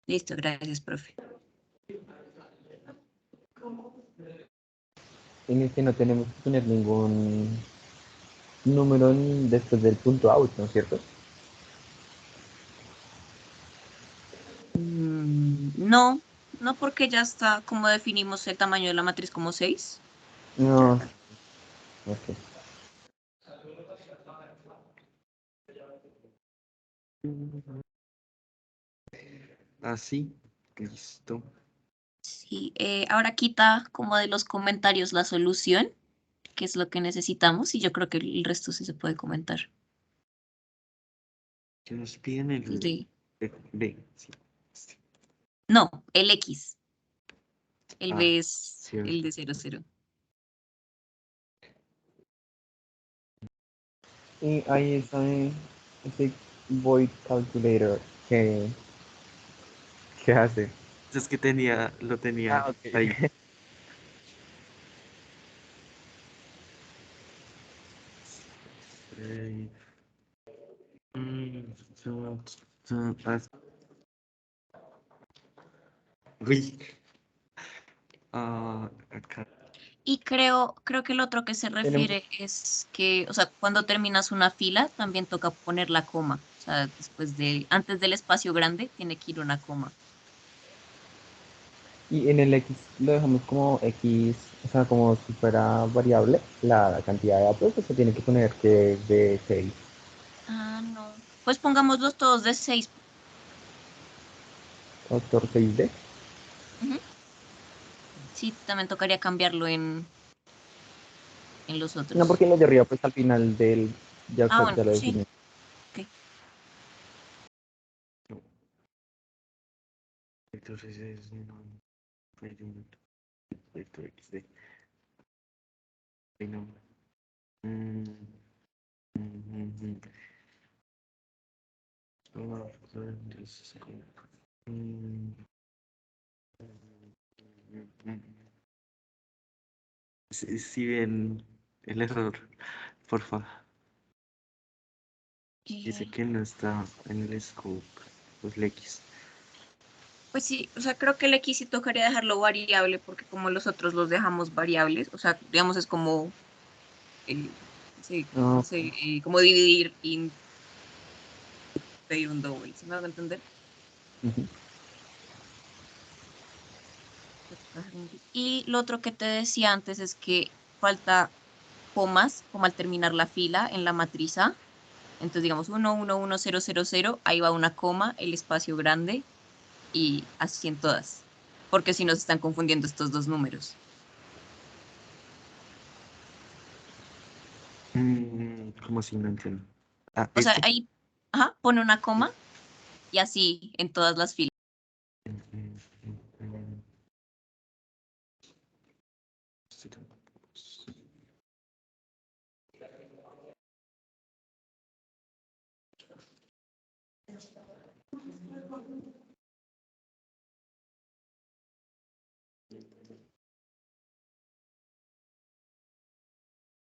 G: Listo, gracias, profe.
F: En este no tenemos que poner ningún número después del punto out, ¿no es cierto?
G: No, no porque ya está, como definimos el tamaño de la matriz como 6.
F: No. Ok.
H: Así, listo.
G: Sí, ahora quita como de los comentarios la solución, que es lo que necesitamos, y yo creo que el resto sí se puede comentar.
H: Que nos piden el
G: Sí.
H: B. Sí.
G: No, el X. El
H: Ah,
G: B es
H: cierto.
G: el de 00.
F: Y ahí está ese void calculator que hace.
H: Es que lo tenía
F: Ah, ok.
H: ahí. Eh, Uy. Acá.
G: Y creo que el otro que se
F: Tenemos,
G: refiere es que, o sea, cuando terminas una fila, también toca poner la coma. O sea, antes del espacio grande, tiene que ir una coma.
F: y en el X lo dejamos como X, o sea, como si fuera variable la cantidad de datos, pues se tiene que poner que es de 6.
G: Ah, no. Pues pongámoslos todos de 6.
F: Autor 6D.
G: Sí, también tocaría cambiarlo en los
F: No,
G: otros.
F: porque en los de arriba, pues al final ya,
G: Ah, bueno,
F: ya lo
G: sí.
F: definí.
G: Ok.
H: Entonces es vector XD. Ay, no. Mm, mm. Oh, entonces, mm, si ven el error, por favor. Dice que no está en el scope, pues el X.
G: Pues sí, o sea, creo que el X sí tocaría dejarlo variable porque como los otros los dejamos variables, o sea, digamos es como, sí,
F: No,
G: no sé, como dividir y pedir un double, ¿sí me hago entender?
F: ujú.
G: Y lo otro que te decía antes es que falta comas, como al terminar la fila en la matriz A. Entonces, digamos, 1, 1, 1, 0, 0, 0, ahí va una coma, el espacio grande y así en todas, porque si no se están confundiendo estos dos números.
H: ¿Cómo así? No entiendo. Ah,
G: O sea,
H: ¿este?
G: ahí pone una coma y así en todas las filas.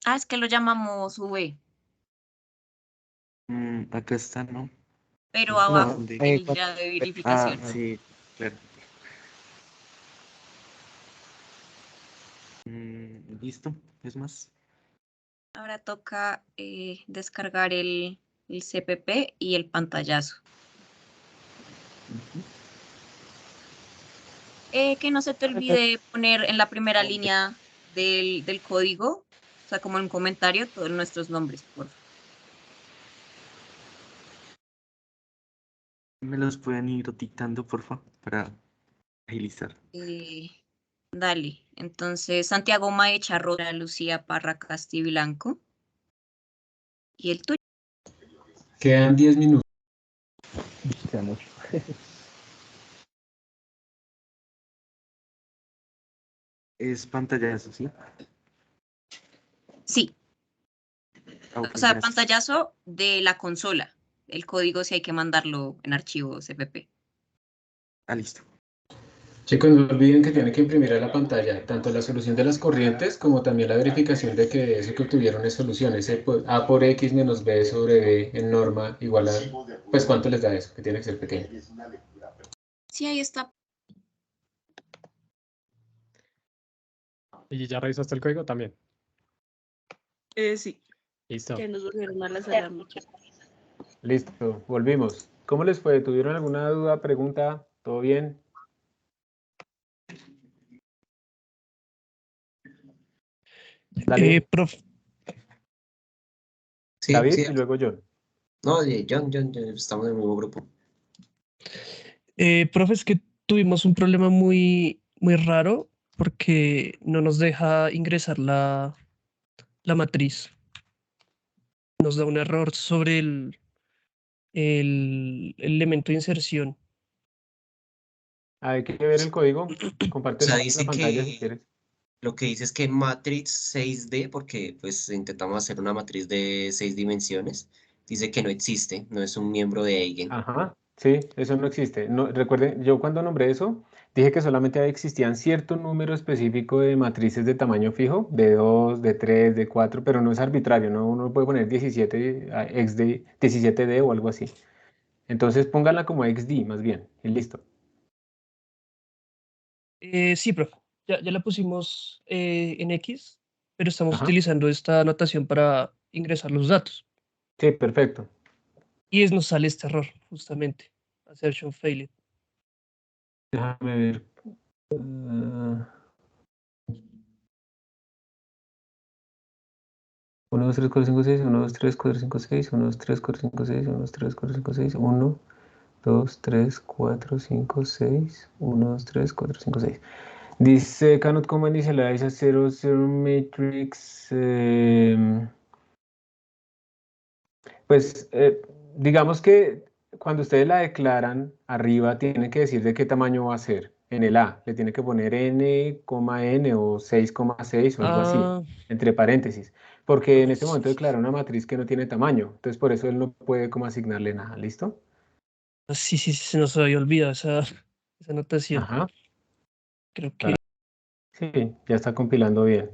G: Ah, es que lo llamamos V,
H: Acá está, ¿no?
G: pero
H: No,
F: No,
G: abajo
H: ¿dónde?
G: el ya de verificación.
H: Sí, claro. Listo, es más.
G: Ahora toca descargar el CPP y el pantallazo. Que no se te olvide poner en la primera línea del código, o sea, como en un comentario, todos nuestros nombres, por favor.
H: ¿Me los pueden ir dictando, por favor, para agilizar?
G: Dale, entonces Santiago Maecha Rosa, Lucía Parra Castiblanco. ¿Y el tuyo?
A: Quedan 10 minutos.
F: sea mucho.
H: Es pantallazo, ¿sí?
G: Sí,
H: Ah, ok,
G: o sea,
H: gracias.
G: pantallazo de la consola. el código si hay que mandarlo en archivo CPP.
H: Ah, listo.
A: Chicos, no olviden que tienen que imprimir a la pantalla tanto la solución de las corrientes como también la verificación de que eso que obtuvieron es solución. A por X menos B sobre B en norma igual a, pues ¿cuánto les da eso? Que tiene que ser pequeño.
G: Sí, ahí está.
C: ¿Y ya revisaste el código también?
D: Sí,
C: Listo.
I: Que nos volvieron a las alarmas.
A: Listo, volvimos. ¿Cómo les fue? ¿Tuvieron alguna duda, pregunta? ¿Todo bien? Dale,
B: Prof,
E: Sí,
A: David
E: sí.
A: y luego John.
E: No, John, estamos en el mismo grupo.
B: profe, es que tuvimos un problema muy, muy raro porque no nos deja ingresar la matriz. Nos da un error sobre el elemento de inserción.
A: Hay que ver el código.
E: O
A: Comparte
E: sea,
A: la
E: dice
A: pantalla si
E: que
A: quieres.
E: lo que dice es que matriz 6D, porque pues intentamos hacer una matriz de 6 dimensiones, dice que no existe, no es un miembro de Eigen.
A: Ajá, sí, eso no existe. No, recuerden, yo cuando nombré eso, dije que solamente existían cierto número específico de matrices de tamaño fijo, de 2, de 3, de 4, pero no es arbitrario, ¿no? Uno puede poner 17, XD, 17D o algo así. Entonces pónganla como XD más bien, y listo.
B: Sí, profe, ya la pusimos en X, pero estamos
A: Ajá,
B: utilizando esta notación para ingresar los datos.
A: sí, perfecto.
B: Y nos sale este error, justamente. Assertion failed.
A: Déjame ver. Ah, 1, 2, 3, 4, 5, 6, 1, 2, 3, 4, 5, 6, 1, 2, 3, 4, 5, 6, 1, 2, 3, 4, 5, 6, 1, 2, 3, 4, 5, 6, 1, 2, 3, 4, 5, 6. Dice cannot comma initialize a 0, 0 matrix. Pues digamos que cuando ustedes la declaran arriba, tienen que decir de qué tamaño va a ser. En el A, le tiene que poner n, n o 6,6 o algo así,
B: Ah,
A: entre paréntesis. Porque en este momento declara una matriz que no tiene tamaño. Entonces por eso él no puede como asignarle nada. ¿Listo?
B: sí, se nos había olvidado esa notación.
A: Ajá.
B: Creo que
A: Claro. Sí, ya está compilando bien.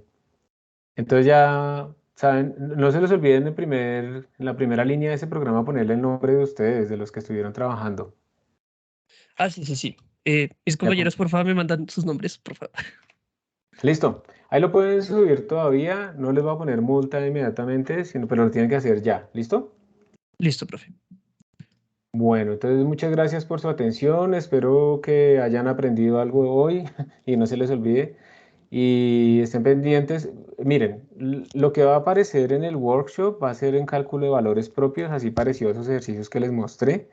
A: Entonces ya, saben, no se les olvide en la primera línea de ese programa ponerle el nombre de ustedes, de los que estuvieron trabajando.
B: sí. Mis
A: Ya
B: compañeros, por favor, me mandan sus nombres, por favor.
A: Listo. Ahí lo pueden subir todavía. No les voy a poner multa inmediatamente, pero lo tienen que hacer ya. ¿Listo?
B: Listo, profe.
A: Bueno, entonces muchas gracias por su atención. Espero que hayan aprendido algo hoy y no se les olvide. Y estén pendientes. Miren, lo que va a aparecer en el workshop va a ser en cálculo de valores propios, así parecido a esos ejercicios que les mostré,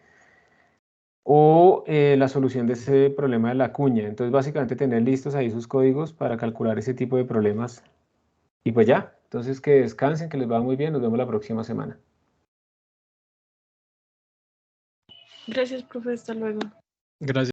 A: o la solución de ese problema de la cuña. Entonces, básicamente tener listos ahí sus códigos para calcular ese tipo de problemas. Y pues ya, entonces que descansen, que les va muy bien. Nos vemos la próxima semana.
I: Gracias, profe. Hasta luego.
C: Gracias.